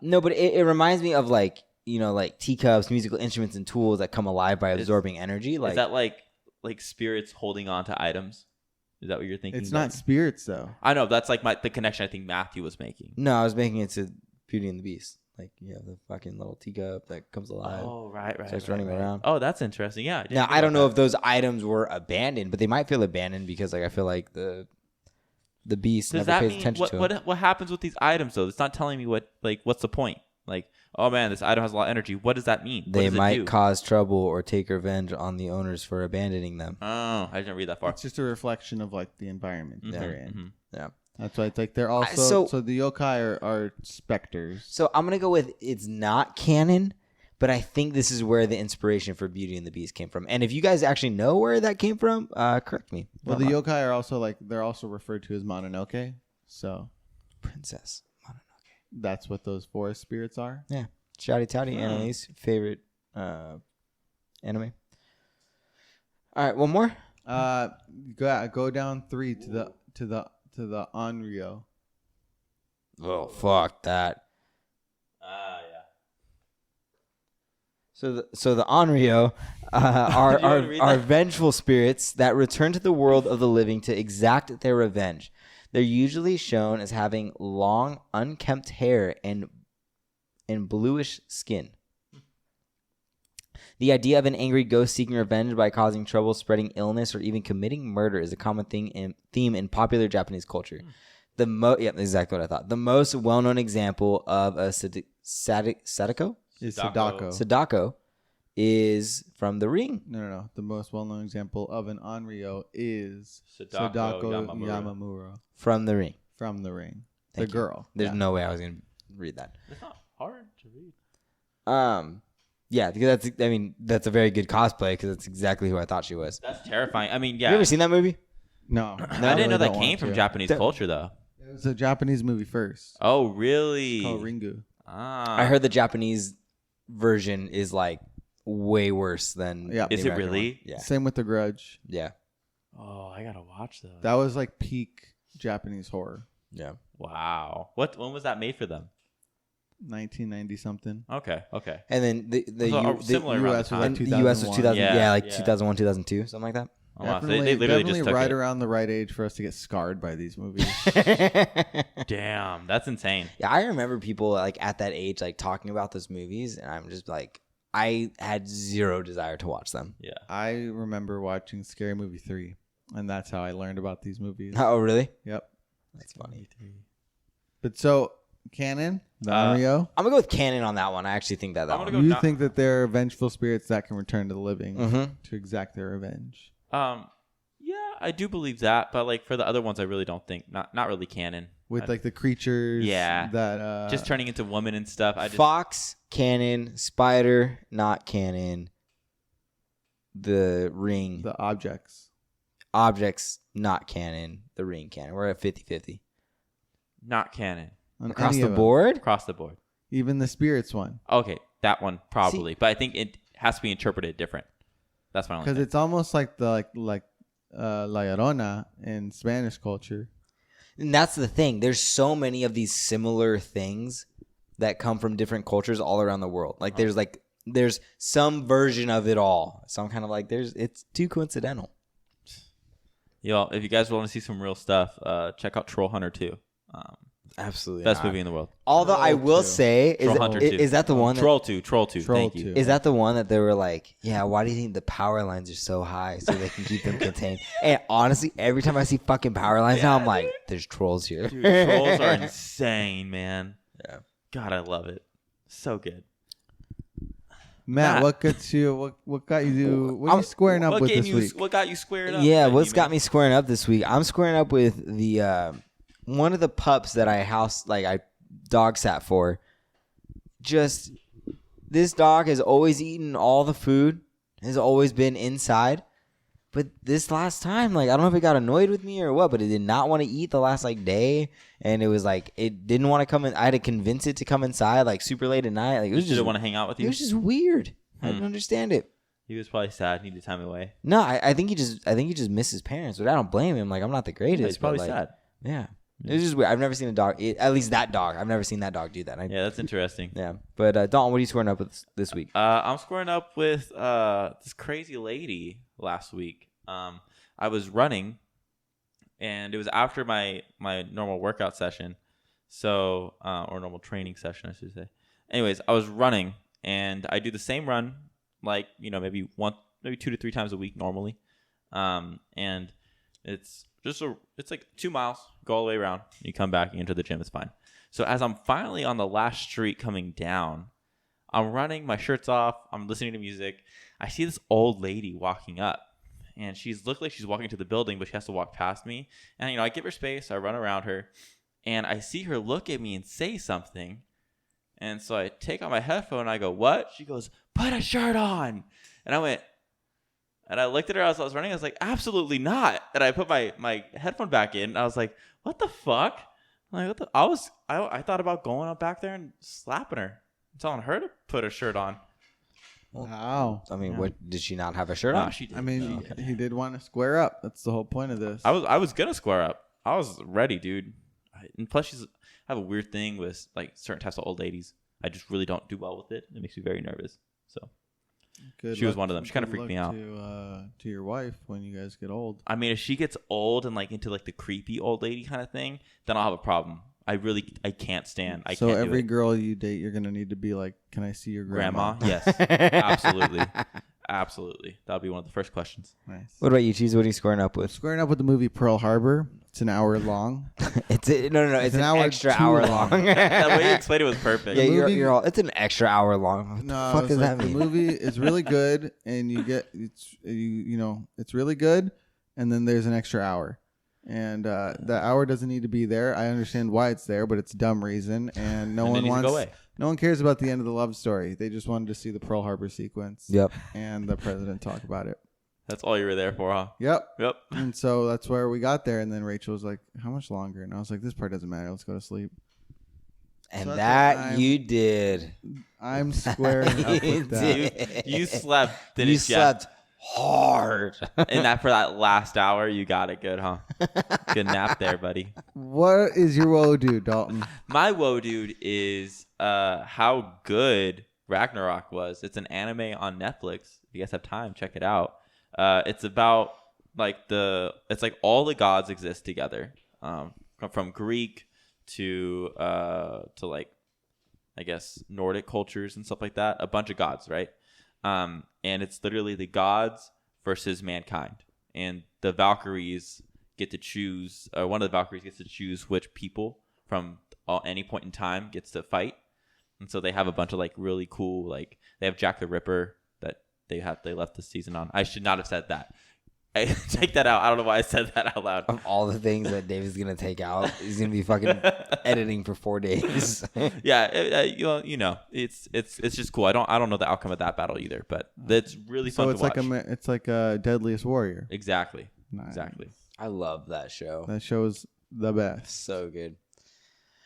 Speaker 2: No, but it reminds me of like, you know, like teacups, musical instruments, and tools that come alive by absorbing energy. Like
Speaker 1: Is that like spirits holding on to items? Is that what you're thinking?
Speaker 3: It's not spirits though.
Speaker 1: I know that's like the connection I think Matthew was making.
Speaker 2: no, I was making it to Beauty and the Beast. Like you have the fucking little teacup that comes alive.
Speaker 1: Oh, right.
Speaker 2: Starts running around.
Speaker 1: Oh, that's interesting. Yeah.
Speaker 2: Now I don't know if those items were abandoned, but they might feel abandoned because like I feel like the beast
Speaker 1: Does
Speaker 2: never
Speaker 1: that
Speaker 2: pays
Speaker 1: mean
Speaker 2: attention to them.
Speaker 1: what happens with these items though? It's not telling me what's the point. Like, oh man, this item has a lot of energy. What does that mean? What
Speaker 2: They
Speaker 1: does it
Speaker 2: might
Speaker 1: do?
Speaker 2: cause trouble or take revenge on the owners for abandoning them.
Speaker 1: Oh, I didn't read that far.
Speaker 3: It's just a reflection of like the environment they're in.
Speaker 1: Mhm.
Speaker 2: Yeah.
Speaker 3: That's why it's like they're also
Speaker 2: so
Speaker 3: the yokai are specters.
Speaker 2: So I'm gonna go with it's not canon, but I think this is where the inspiration for Beauty and the Beast came from. And if you guys actually know where that came from, correct me.
Speaker 3: Well, the yokai are also like they're also referred to as Mononoke. So
Speaker 2: Princess Mononoke.
Speaker 3: that's what those forest spirits are.
Speaker 2: Yeah. Shouty Touty, Annalise, favorite anime. All right, one more.
Speaker 3: Go down 3 to the Onryo.
Speaker 2: Oh fuck that.
Speaker 1: Yeah.
Speaker 2: So the Onryo
Speaker 1: Do you wanna read
Speaker 2: are
Speaker 1: that?
Speaker 2: vengeful spirits that return to the world of the living to exact their revenge. They're usually shown as having long, unkempt hair and bluish skin. The idea of an angry ghost seeking revenge by causing trouble, spreading illness, or even committing murder is a common theme in popular Japanese culture. Exactly what I thought. The most well-known example of a sadako
Speaker 3: Is
Speaker 1: Sadako.
Speaker 3: Sadako.
Speaker 2: is from The Ring.
Speaker 3: No. The most well-known example of an Onryo is
Speaker 1: Sadako
Speaker 3: Sadako
Speaker 1: Yamamura.
Speaker 3: Yamamura
Speaker 2: From The Ring.
Speaker 3: from The Ring.
Speaker 2: Thank
Speaker 3: the
Speaker 2: you.
Speaker 3: girl.
Speaker 2: There's
Speaker 3: Yeah.
Speaker 2: no way I was going to read that.
Speaker 1: It's not hard to read.
Speaker 2: Yeah, because that's a very good cosplay because that's exactly who I thought she was.
Speaker 1: That's terrifying. I mean, yeah.
Speaker 2: You ever seen that movie?
Speaker 3: No.
Speaker 1: I didn't know that came from Japanese
Speaker 2: That-
Speaker 1: culture though.
Speaker 3: It was a Japanese movie first.
Speaker 1: Oh, really?
Speaker 3: It's called Ringu.
Speaker 1: Ah.
Speaker 2: I heard the Japanese version is like way worse than.
Speaker 3: Yeah.
Speaker 2: the
Speaker 1: Is it
Speaker 2: American
Speaker 1: really?
Speaker 2: one. Yeah.
Speaker 3: Same with The Grudge.
Speaker 2: Yeah.
Speaker 1: Oh, I gotta watch those.
Speaker 3: That was like peak Japanese horror.
Speaker 2: Yeah.
Speaker 1: Wow. When was that made for them?
Speaker 3: 1990 something.
Speaker 1: Okay.
Speaker 2: And then the
Speaker 1: similar around the
Speaker 3: US was
Speaker 1: time.
Speaker 3: like
Speaker 2: the US was 2000.
Speaker 1: Yeah,
Speaker 2: like
Speaker 1: yeah.
Speaker 2: 2001, 2002, something like that.
Speaker 1: Oh, wow. So
Speaker 3: Definitely,
Speaker 1: they literally just
Speaker 3: definitely
Speaker 1: took
Speaker 3: right
Speaker 1: it.
Speaker 3: around the right age for us to get scarred by these movies.
Speaker 1: Damn, that's insane.
Speaker 2: Yeah, I remember people like at that age like talking about those movies, and I'm just like, I had zero desire to watch them.
Speaker 1: Yeah.
Speaker 3: I remember watching Scary Movie 3, and that's how I learned about these movies.
Speaker 2: Oh, really?
Speaker 3: Yep.
Speaker 2: That's funny.
Speaker 3: But so, canon, Mario?
Speaker 2: I'm gonna go with canon on that one. I actually think that
Speaker 1: I'm
Speaker 2: one.
Speaker 1: gonna go
Speaker 3: You
Speaker 1: not-
Speaker 3: think that they're vengeful spirits that can return to the living
Speaker 2: Mhm.
Speaker 3: to exact their revenge?
Speaker 1: Yeah, I do believe that, but like for the other ones, I really don't think not really canon.
Speaker 3: With like the creatures
Speaker 1: Yeah.
Speaker 3: that
Speaker 1: Just turning into women and stuff.
Speaker 2: Fox, canon. Spider, not canon. The ring.
Speaker 3: the objects.
Speaker 2: Objects, not canon. The ring, canon. We're at 50-50.
Speaker 1: not canon
Speaker 3: On
Speaker 2: Across
Speaker 3: any
Speaker 2: the
Speaker 3: of them.
Speaker 2: board?
Speaker 1: across the board.
Speaker 3: Even the spirits one.
Speaker 1: Okay, that one probably, but I think it has to be interpreted different. That's my only
Speaker 3: Because
Speaker 1: thing.
Speaker 3: it's almost like the La Llorona in Spanish culture.
Speaker 2: And that's the thing. There's so many of these similar things that come from different cultures all around the world. Like there's some version of it all. So I'm kind of like it's too coincidental.
Speaker 1: Yo, if you guys want to see some real stuff, check out Troll Hunter 2.
Speaker 2: Absolutely.
Speaker 1: Best
Speaker 2: not.
Speaker 1: movie in the world.
Speaker 2: Although I
Speaker 3: Troll
Speaker 2: will
Speaker 3: 2.
Speaker 2: say,
Speaker 1: Troll Hunter 2.
Speaker 2: is that the one that,
Speaker 1: Troll 2. Troll 2.
Speaker 3: Troll
Speaker 1: Thank you.
Speaker 3: 2.
Speaker 2: is that the one that they were like, yeah, why do you think the power lines are so high so they can keep them contained? And honestly, every time I see fucking power lines now, I'm like, there's trolls here.
Speaker 1: Dude, trolls are insane, man.
Speaker 2: Yeah.
Speaker 1: God, I love it. So good.
Speaker 3: Matt,
Speaker 1: Matt.
Speaker 3: what got you? What got you? What are you squaring up
Speaker 1: What
Speaker 3: with
Speaker 1: game
Speaker 3: this
Speaker 1: you?
Speaker 3: week?
Speaker 1: What got you squared up?
Speaker 2: Yeah,
Speaker 1: Mikey,
Speaker 2: what's got
Speaker 1: man?
Speaker 2: me squaring up this week? I'm squaring up with the one of the pups that I dog sat for. Just this dog has always eaten all the food, has always been inside. But this last time, like, I don't know if it got annoyed with me or what, but it did not want to eat the last like day, and it was like it didn't want to come in. I had to convince it to come inside like super late at night. Like it was
Speaker 1: Did
Speaker 2: just
Speaker 1: it want to hang out with
Speaker 2: it
Speaker 1: you?
Speaker 2: was just weird. I didn't understand it.
Speaker 1: He was probably sad. Needed time away.
Speaker 2: No, I think he just missed his parents, but I don't blame him. Like I'm not the greatest.
Speaker 1: He's probably
Speaker 2: but, like,
Speaker 1: sad.
Speaker 2: Yeah. It's just weird. I've never seen a dog, at least that dog. I've never seen that dog do that.
Speaker 1: Yeah, that's interesting.
Speaker 2: Yeah. But Dalton, what are you squaring up with this week?
Speaker 1: I'm squaring up with this crazy lady last week. I was running, and it was after my normal workout session, so or normal training session, I should say. Anyways, I was running, and I do the same run, like maybe 2 to 3 times a week normally, and it's like 2 miles, go all the way around, you come back, you enter the gym, it's fine. So as I'm finally on the last street coming down, I'm running, my shirt's off, I'm listening to music. I see this old lady walking up, and looked like she's walking to the building, but she has to walk past me. And I give her space, I run around her, and I see her look at me and say something. And so I take out my headphone and I go, "What?" She goes, "Put a shirt on." And I went, and I looked at her as I was running. I was like, "Absolutely not." And I put my headphone back in. And I was like, "What the fuck?" I'm like, what the? I thought about going up back there and slapping her, telling her to put her shirt on.
Speaker 3: Wow.
Speaker 2: I mean,
Speaker 1: Yeah.
Speaker 2: What did she not have a shirt
Speaker 1: No,
Speaker 2: on?
Speaker 1: she did.
Speaker 3: I mean, he did want to square up. That's the whole point of this.
Speaker 1: I was gonna square up. I was ready, dude. And plus, I have a weird thing with like certain types of old ladies. I just really don't do well with it. It makes me very nervous. So
Speaker 3: Good
Speaker 1: she was
Speaker 3: luck-
Speaker 1: one of them. She kinda
Speaker 3: good
Speaker 1: freaked me
Speaker 3: luck
Speaker 1: out.
Speaker 3: To your wife when you guys get old.
Speaker 1: I mean, if she gets old and like into like the creepy old lady kind of thing, then I'll have a problem. I can't stand. I
Speaker 3: So
Speaker 1: can't
Speaker 3: every
Speaker 1: do it.
Speaker 3: girl you date, you're gonna need to be like, "Can I see your grandma?"
Speaker 1: Yes, absolutely, absolutely. That'll be one of the first questions.
Speaker 3: Nice.
Speaker 2: What about you, Cheese? What are you squaring up with?
Speaker 3: Squaring up with the movie Pearl Harbor. It's an hour long.
Speaker 2: No. It's an
Speaker 3: an hour
Speaker 2: extra
Speaker 3: too
Speaker 2: hour
Speaker 3: long.
Speaker 2: long.
Speaker 1: The way you explained it was perfect.
Speaker 2: Yeah,
Speaker 3: movie-
Speaker 2: you're all. It's an extra hour long. What
Speaker 3: No,
Speaker 2: the
Speaker 3: I
Speaker 2: fuck
Speaker 3: was
Speaker 2: does
Speaker 3: like,
Speaker 2: that mean?
Speaker 3: the movie is really good, and it's really good, and then there's an extra hour, and the hour doesn't need to be there. I understand why it's there, but it's a dumb reason, and no
Speaker 1: And
Speaker 3: one
Speaker 1: it needs to go
Speaker 3: wants.
Speaker 1: away.
Speaker 3: No one cares about the end of the love story. They just wanted to see the Pearl Harbor sequence.
Speaker 2: Yep.
Speaker 3: And the president talk about it.
Speaker 1: That's all you were there for, huh?
Speaker 3: Yep.
Speaker 1: Yep.
Speaker 3: And so that's where we got there, and then Rachel was like, "How much longer?" And I was like, "This part doesn't matter. Let's go to sleep."
Speaker 2: And
Speaker 3: So that's
Speaker 2: that
Speaker 3: what I'm-
Speaker 2: you did.
Speaker 3: I'm squaring up
Speaker 2: You
Speaker 3: with that.
Speaker 1: You slept, didn't
Speaker 2: You slept hard.
Speaker 1: And that for that last hour, you got it good, huh? Good nap there, buddy.
Speaker 3: What is your woe do, Dalton?
Speaker 1: My woe, dude, is how good Ragnarok was. It's an anime on Netflix. If you guys have time, check it out. It's about it's like all the gods exist together, from Greek to like, I guess, Nordic cultures and stuff like that. A bunch of gods, right? And it's literally the gods versus mankind, and the Valkyries get to choose. One of the Valkyries gets to choose which people from any point in time gets to fight. And so they have a bunch of like really cool, like they have Jack the Ripper that they left the season on. I should not have said that. I take that out. I don't know why I said that out loud.
Speaker 2: Of all the things that David's gonna take out, he's gonna be fucking editing for 4 days.
Speaker 1: Yeah, it's just cool. I don't know the outcome of that battle either, but it's really fun to watch.
Speaker 3: It's like a Deadliest Warrior.
Speaker 1: Exactly.
Speaker 3: Nice.
Speaker 1: Exactly.
Speaker 2: I love that show.
Speaker 3: That show's the best.
Speaker 2: So good.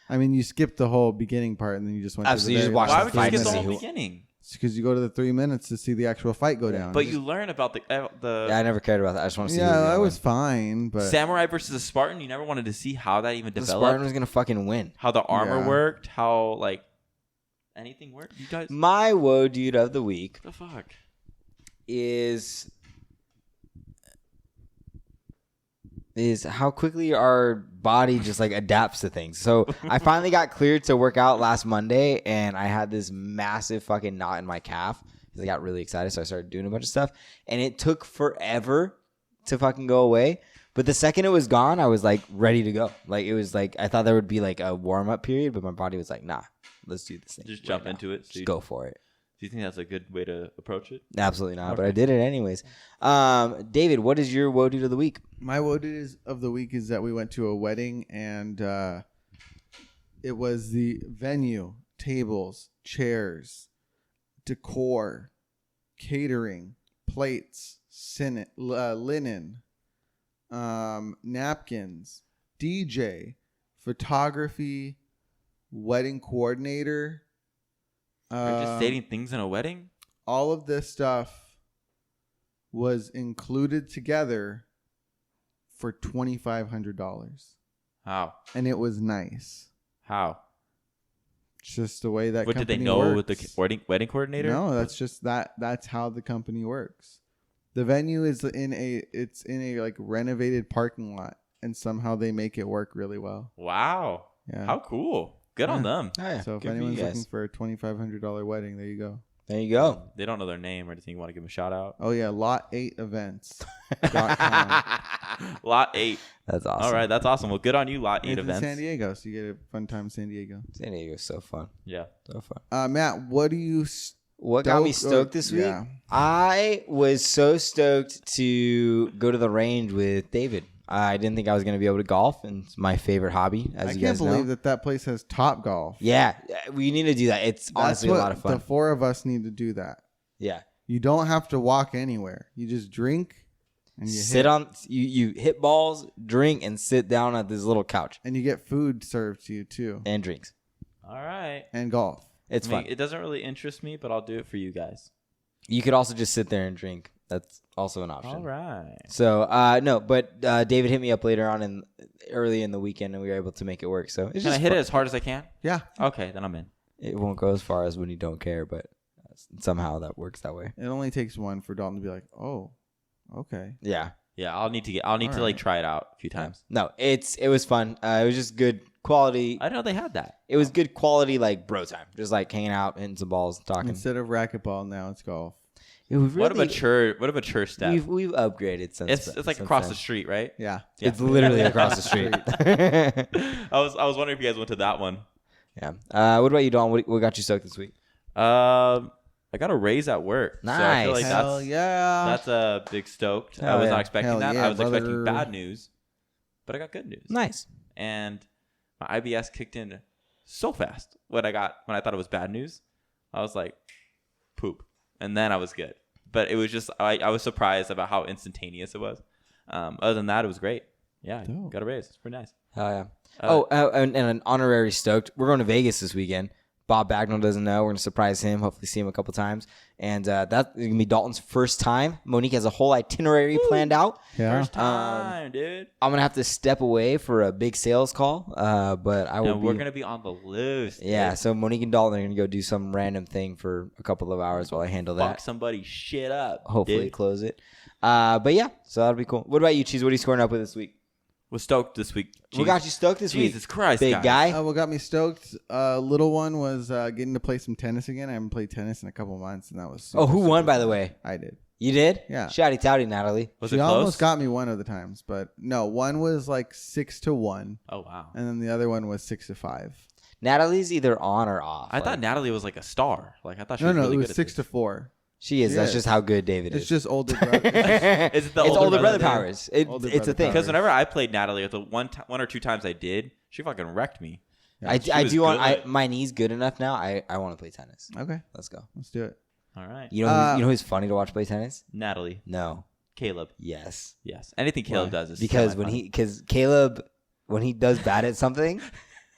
Speaker 3: I mean, you skipped the whole beginning part and then you just went.
Speaker 2: Absolutely,
Speaker 3: to
Speaker 2: you
Speaker 3: the
Speaker 2: just watched
Speaker 1: Why
Speaker 2: the
Speaker 1: would you
Speaker 2: fight
Speaker 1: skip the
Speaker 2: and
Speaker 1: whole
Speaker 2: see
Speaker 1: beginning?
Speaker 3: It's because you go to the 3 minutes to see the actual fight go down.
Speaker 1: But you learn about the
Speaker 2: Yeah, I never cared about that. I just want to see.
Speaker 3: Yeah,
Speaker 2: who
Speaker 3: that was
Speaker 2: win.
Speaker 3: fine, but
Speaker 1: samurai versus a Spartan. You never wanted to see how that even
Speaker 2: The
Speaker 1: developed.
Speaker 2: Spartan was gonna fucking win.
Speaker 1: How the armor
Speaker 3: Yeah.
Speaker 1: worked. How like anything worked. You guys.
Speaker 2: My woe dude of the week
Speaker 1: What the fuck?
Speaker 2: is how quickly our body just like adapts to things. So I finally got cleared to work out last Monday, and I had this massive fucking knot in my calf because I got really excited. So I started doing a bunch of stuff, and it took forever to fucking go away. But the second it was gone, I was like ready to go. Like it was like I thought there would be like a warm up period, but my body was like, nah, let's do this thing.
Speaker 1: Just
Speaker 2: right
Speaker 1: jump
Speaker 2: now.
Speaker 1: into it.
Speaker 2: Just go for it.
Speaker 1: Do you think that's a good way to approach it?
Speaker 2: Absolutely not, but I did it anyways. David, what is your woe dude of the week?
Speaker 3: my woe of the week is that we went to a wedding and it was the venue, tables, chairs, decor, catering, plates, linen, napkins, DJ, photography, wedding coordinator.
Speaker 1: Are just stating things in a wedding?
Speaker 3: All of this stuff was included together for $2,500.
Speaker 1: How?
Speaker 3: And it was nice.
Speaker 1: How?
Speaker 3: It's just the way that
Speaker 1: What did they
Speaker 3: company
Speaker 1: know
Speaker 3: works.
Speaker 1: with the wedding coordinator?
Speaker 3: No, that's just that's how the company works. The venue is in a like renovated parking lot, and somehow they make it work really well.
Speaker 1: Wow.
Speaker 3: Yeah.
Speaker 1: How cool. Good on them.
Speaker 2: Oh, yeah.
Speaker 3: So if
Speaker 2: Good for you
Speaker 3: anyone's
Speaker 2: guys.
Speaker 3: looking for a $2,500 wedding, there you go.
Speaker 2: There you go.
Speaker 1: They don't know their name or anything. You want to give them a shout out?
Speaker 3: Oh yeah, Lot 8 Events.
Speaker 1: Lot 8.
Speaker 2: That's awesome.
Speaker 1: All right. That's awesome. Well, good on you, Lot 8
Speaker 3: It's in
Speaker 1: events.
Speaker 3: San Diego, so you get a fun time in San Diego.
Speaker 2: San Diego's so fun.
Speaker 1: Yeah.
Speaker 2: So fun.
Speaker 3: Matt, what do you?
Speaker 2: What got me stoked this week?
Speaker 3: Yeah.
Speaker 2: I was so stoked to go to the range with David. I didn't think I was going to be able to golf, and it's my favorite hobby, as
Speaker 3: I
Speaker 2: you
Speaker 3: can't
Speaker 2: guys know.
Speaker 3: believe that place has Top Golf.
Speaker 2: Yeah, we need to do that. It's honestly a lot of fun.
Speaker 3: The four of us need to do that.
Speaker 2: Yeah.
Speaker 3: You don't have to walk anywhere. You just drink and you
Speaker 2: Sit on you hit balls, drink, and sit down at this little couch
Speaker 3: and you get food served to you too,
Speaker 2: and drinks.
Speaker 1: All right.
Speaker 3: and golf.
Speaker 2: It's fun.
Speaker 1: It doesn't really interest me, but I'll do it for you guys.
Speaker 2: You could also just sit there and drink. That's also an option.
Speaker 1: All right.
Speaker 2: So no, but David hit me up later on early in the weekend, and we were able to make it work. So it's
Speaker 1: Can
Speaker 2: just
Speaker 1: I hit
Speaker 2: fun.
Speaker 1: it as hard as I can?
Speaker 3: Yeah,
Speaker 1: Okay, then I'm in.
Speaker 2: It won't go as far as when you don't care, but somehow that works that way.
Speaker 3: it only takes one for Dalton to be like, "Oh, okay."
Speaker 2: Yeah.
Speaker 1: Yeah, I'll need to like
Speaker 3: right.
Speaker 1: try it out a few times.
Speaker 2: No, it was fun. It was just good quality.
Speaker 1: I didn't know they had that.
Speaker 2: It was good quality, like bro time, just like hanging out, hitting some balls, talking.
Speaker 3: Instead of racquetball, now it's golf.
Speaker 1: What a mature step.
Speaker 2: We've upgraded since.
Speaker 1: It's like
Speaker 2: since
Speaker 1: across
Speaker 2: then.
Speaker 1: the street, right?
Speaker 3: Yeah,
Speaker 1: Yeah.
Speaker 2: It's literally across the street.
Speaker 1: I was wondering if you guys went to that one.
Speaker 2: Yeah. What about you, Dawn? What got you stoked this week?
Speaker 1: I got a raise at work. So I feel
Speaker 2: Nice.
Speaker 1: like
Speaker 3: hell yeah.
Speaker 1: that's a big stoked. I
Speaker 2: Hell
Speaker 1: was
Speaker 2: yeah.
Speaker 1: not expecting
Speaker 3: Hell
Speaker 1: that.
Speaker 3: yeah,
Speaker 1: I was expecting
Speaker 3: brother.
Speaker 1: bad news, but I got good news.
Speaker 2: Nice.
Speaker 1: And my IBS kicked in so fast when I thought it was bad news. I was like, poop. And then I was good. But it was just, I was surprised about how instantaneous it was. Other than that, it was great. Yeah,
Speaker 3: Dope.
Speaker 1: got a raise. It's pretty nice.
Speaker 2: Hell yeah. And an honorary stoked. We're going to Vegas this weekend. Bob Bagnall doesn't know. We're going to surprise him. Hopefully see him a couple times. And that's going to be Dalton's first time. Monique has a whole itinerary planned out.
Speaker 3: yeah.
Speaker 1: First time, dude.
Speaker 2: I'm going to have to step away for a big sales call. But I will
Speaker 1: And we're going to be on the loose.
Speaker 2: Yeah,
Speaker 1: dude.
Speaker 2: so Monique and Dalton are going to go do some random thing for a couple of hours while I handle
Speaker 1: Fuck
Speaker 2: that.
Speaker 1: somebody's shit up.
Speaker 2: Hopefully
Speaker 1: dude.
Speaker 2: close it. But yeah, so that'll be cool. What about you, Cheese? What are you scoring up with this week?
Speaker 1: Was stoked this week.
Speaker 2: What got you stoked this week?
Speaker 1: Jesus Christ,
Speaker 2: Big
Speaker 1: guys.
Speaker 2: guy?
Speaker 3: What got me stoked? Little one was getting to play some tennis again. I haven't played tennis in a couple months, and that was super,
Speaker 2: Oh, who won,
Speaker 3: super
Speaker 2: by the
Speaker 3: fun.
Speaker 2: way?
Speaker 3: I did.
Speaker 2: You did?
Speaker 3: Yeah.
Speaker 2: Shouty touty, Natalie.
Speaker 1: Was
Speaker 3: She
Speaker 1: it close?
Speaker 3: almost got me one of the times, but no, one was like 6-1,
Speaker 1: Oh, wow.
Speaker 3: and then the other one was 6-5.
Speaker 2: Natalie's either on or off.
Speaker 1: I thought Natalie was like a star. Like I thought she
Speaker 3: No,
Speaker 1: was
Speaker 3: no,
Speaker 1: really
Speaker 3: it
Speaker 1: good
Speaker 3: was
Speaker 1: at
Speaker 3: 6-4.
Speaker 2: she is.
Speaker 3: She
Speaker 2: That's
Speaker 3: is.
Speaker 2: just how good David is.
Speaker 3: It's just older brother.
Speaker 1: Is it the
Speaker 2: It's older brother
Speaker 1: thing?
Speaker 2: powers.
Speaker 3: Older
Speaker 2: It's a
Speaker 3: brother
Speaker 2: thing.
Speaker 3: powers.
Speaker 1: Because whenever I played Natalie, the one or two times I did, she fucking wrecked me.
Speaker 2: I
Speaker 1: was
Speaker 2: do want.
Speaker 1: good.
Speaker 2: My knee's good enough now. I want to play tennis.
Speaker 3: Okay,
Speaker 2: Let's go.
Speaker 3: let's do it.
Speaker 1: All right,
Speaker 2: You know who's funny to watch play tennis?
Speaker 1: Natalie,
Speaker 2: No.
Speaker 1: Caleb,
Speaker 2: Yes.
Speaker 1: yes. Anything Caleb
Speaker 3: Why?
Speaker 1: does is
Speaker 2: Because
Speaker 1: semi-funny.
Speaker 2: Caleb, when he does bad at something,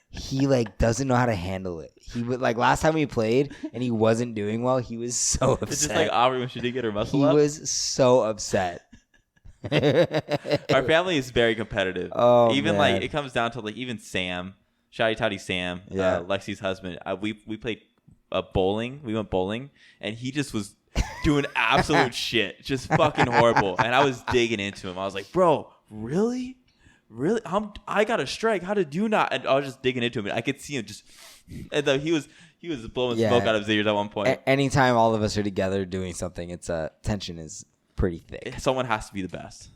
Speaker 2: he like doesn't know how to handle it. He would like last time we played and he wasn't doing well. He was so upset.
Speaker 1: It's just like Aubrey when she did get her muscle
Speaker 2: he
Speaker 1: up.
Speaker 2: was so upset.
Speaker 1: Our family is very competitive.
Speaker 2: Oh,
Speaker 1: even
Speaker 2: man.
Speaker 1: like it comes down to like even Sam, Shouty Toddy Sam,
Speaker 2: Yeah.
Speaker 1: Lexi's husband. We played bowling. We went bowling, and he just was doing absolute shit, just fucking horrible. And I was digging into him. I was like, bro, really? I got a strike. How did you not? And I was just digging into him, and I could see him just. And though he was blowing
Speaker 2: Yeah.
Speaker 1: smoke out of his ears at one point.
Speaker 2: Anytime all of us are together doing something, it's tension is pretty thick,
Speaker 1: Someone has to be the best.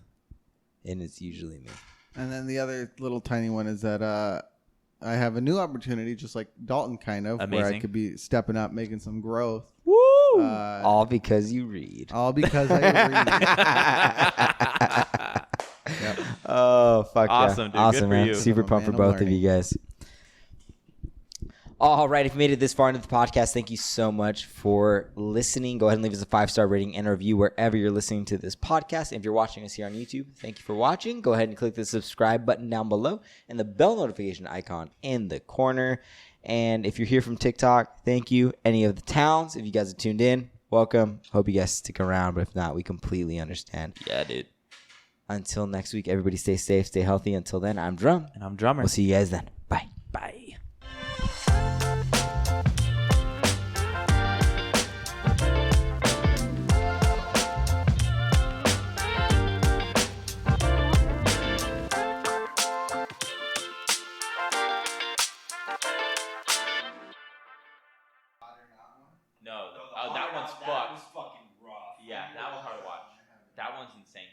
Speaker 2: and it's usually me.
Speaker 3: And then the other little tiny one is that I have a new opportunity, just like Dalton, kind of, where I
Speaker 1: Amazing.
Speaker 3: could be stepping up, making some growth.
Speaker 2: Woo!
Speaker 3: All
Speaker 2: All because you read.
Speaker 3: because I read. Yep.
Speaker 2: Oh, fuck
Speaker 1: Awesome,
Speaker 2: yeah.
Speaker 1: dude. Good for
Speaker 2: man.
Speaker 1: you.
Speaker 2: Super
Speaker 3: I'm a
Speaker 2: pumped for
Speaker 3: man of
Speaker 2: both of
Speaker 3: learning.
Speaker 2: you guys. All right. If you made it this far into the podcast, thank you so much for listening. Go ahead and leave us a 5-star rating and a review wherever you're listening to this podcast. If you're watching us here on YouTube, thank you for watching. Go ahead and click the subscribe button down below and the bell notification icon in the corner. And if you're here from TikTok, thank you. Any of the towns, if you guys are tuned in, welcome. Hope you guys stick around. But if not, we completely understand.
Speaker 1: Yeah, dude.
Speaker 2: Until next week, everybody stay safe, stay healthy. Until then, I'm Drumm.
Speaker 1: And I'm Drummer.
Speaker 2: We'll see you guys then. Bye.
Speaker 1: Bye. No, that one's fucked.
Speaker 4: fucking rough.
Speaker 1: Yeah, that one's hard to watch. That one's insane.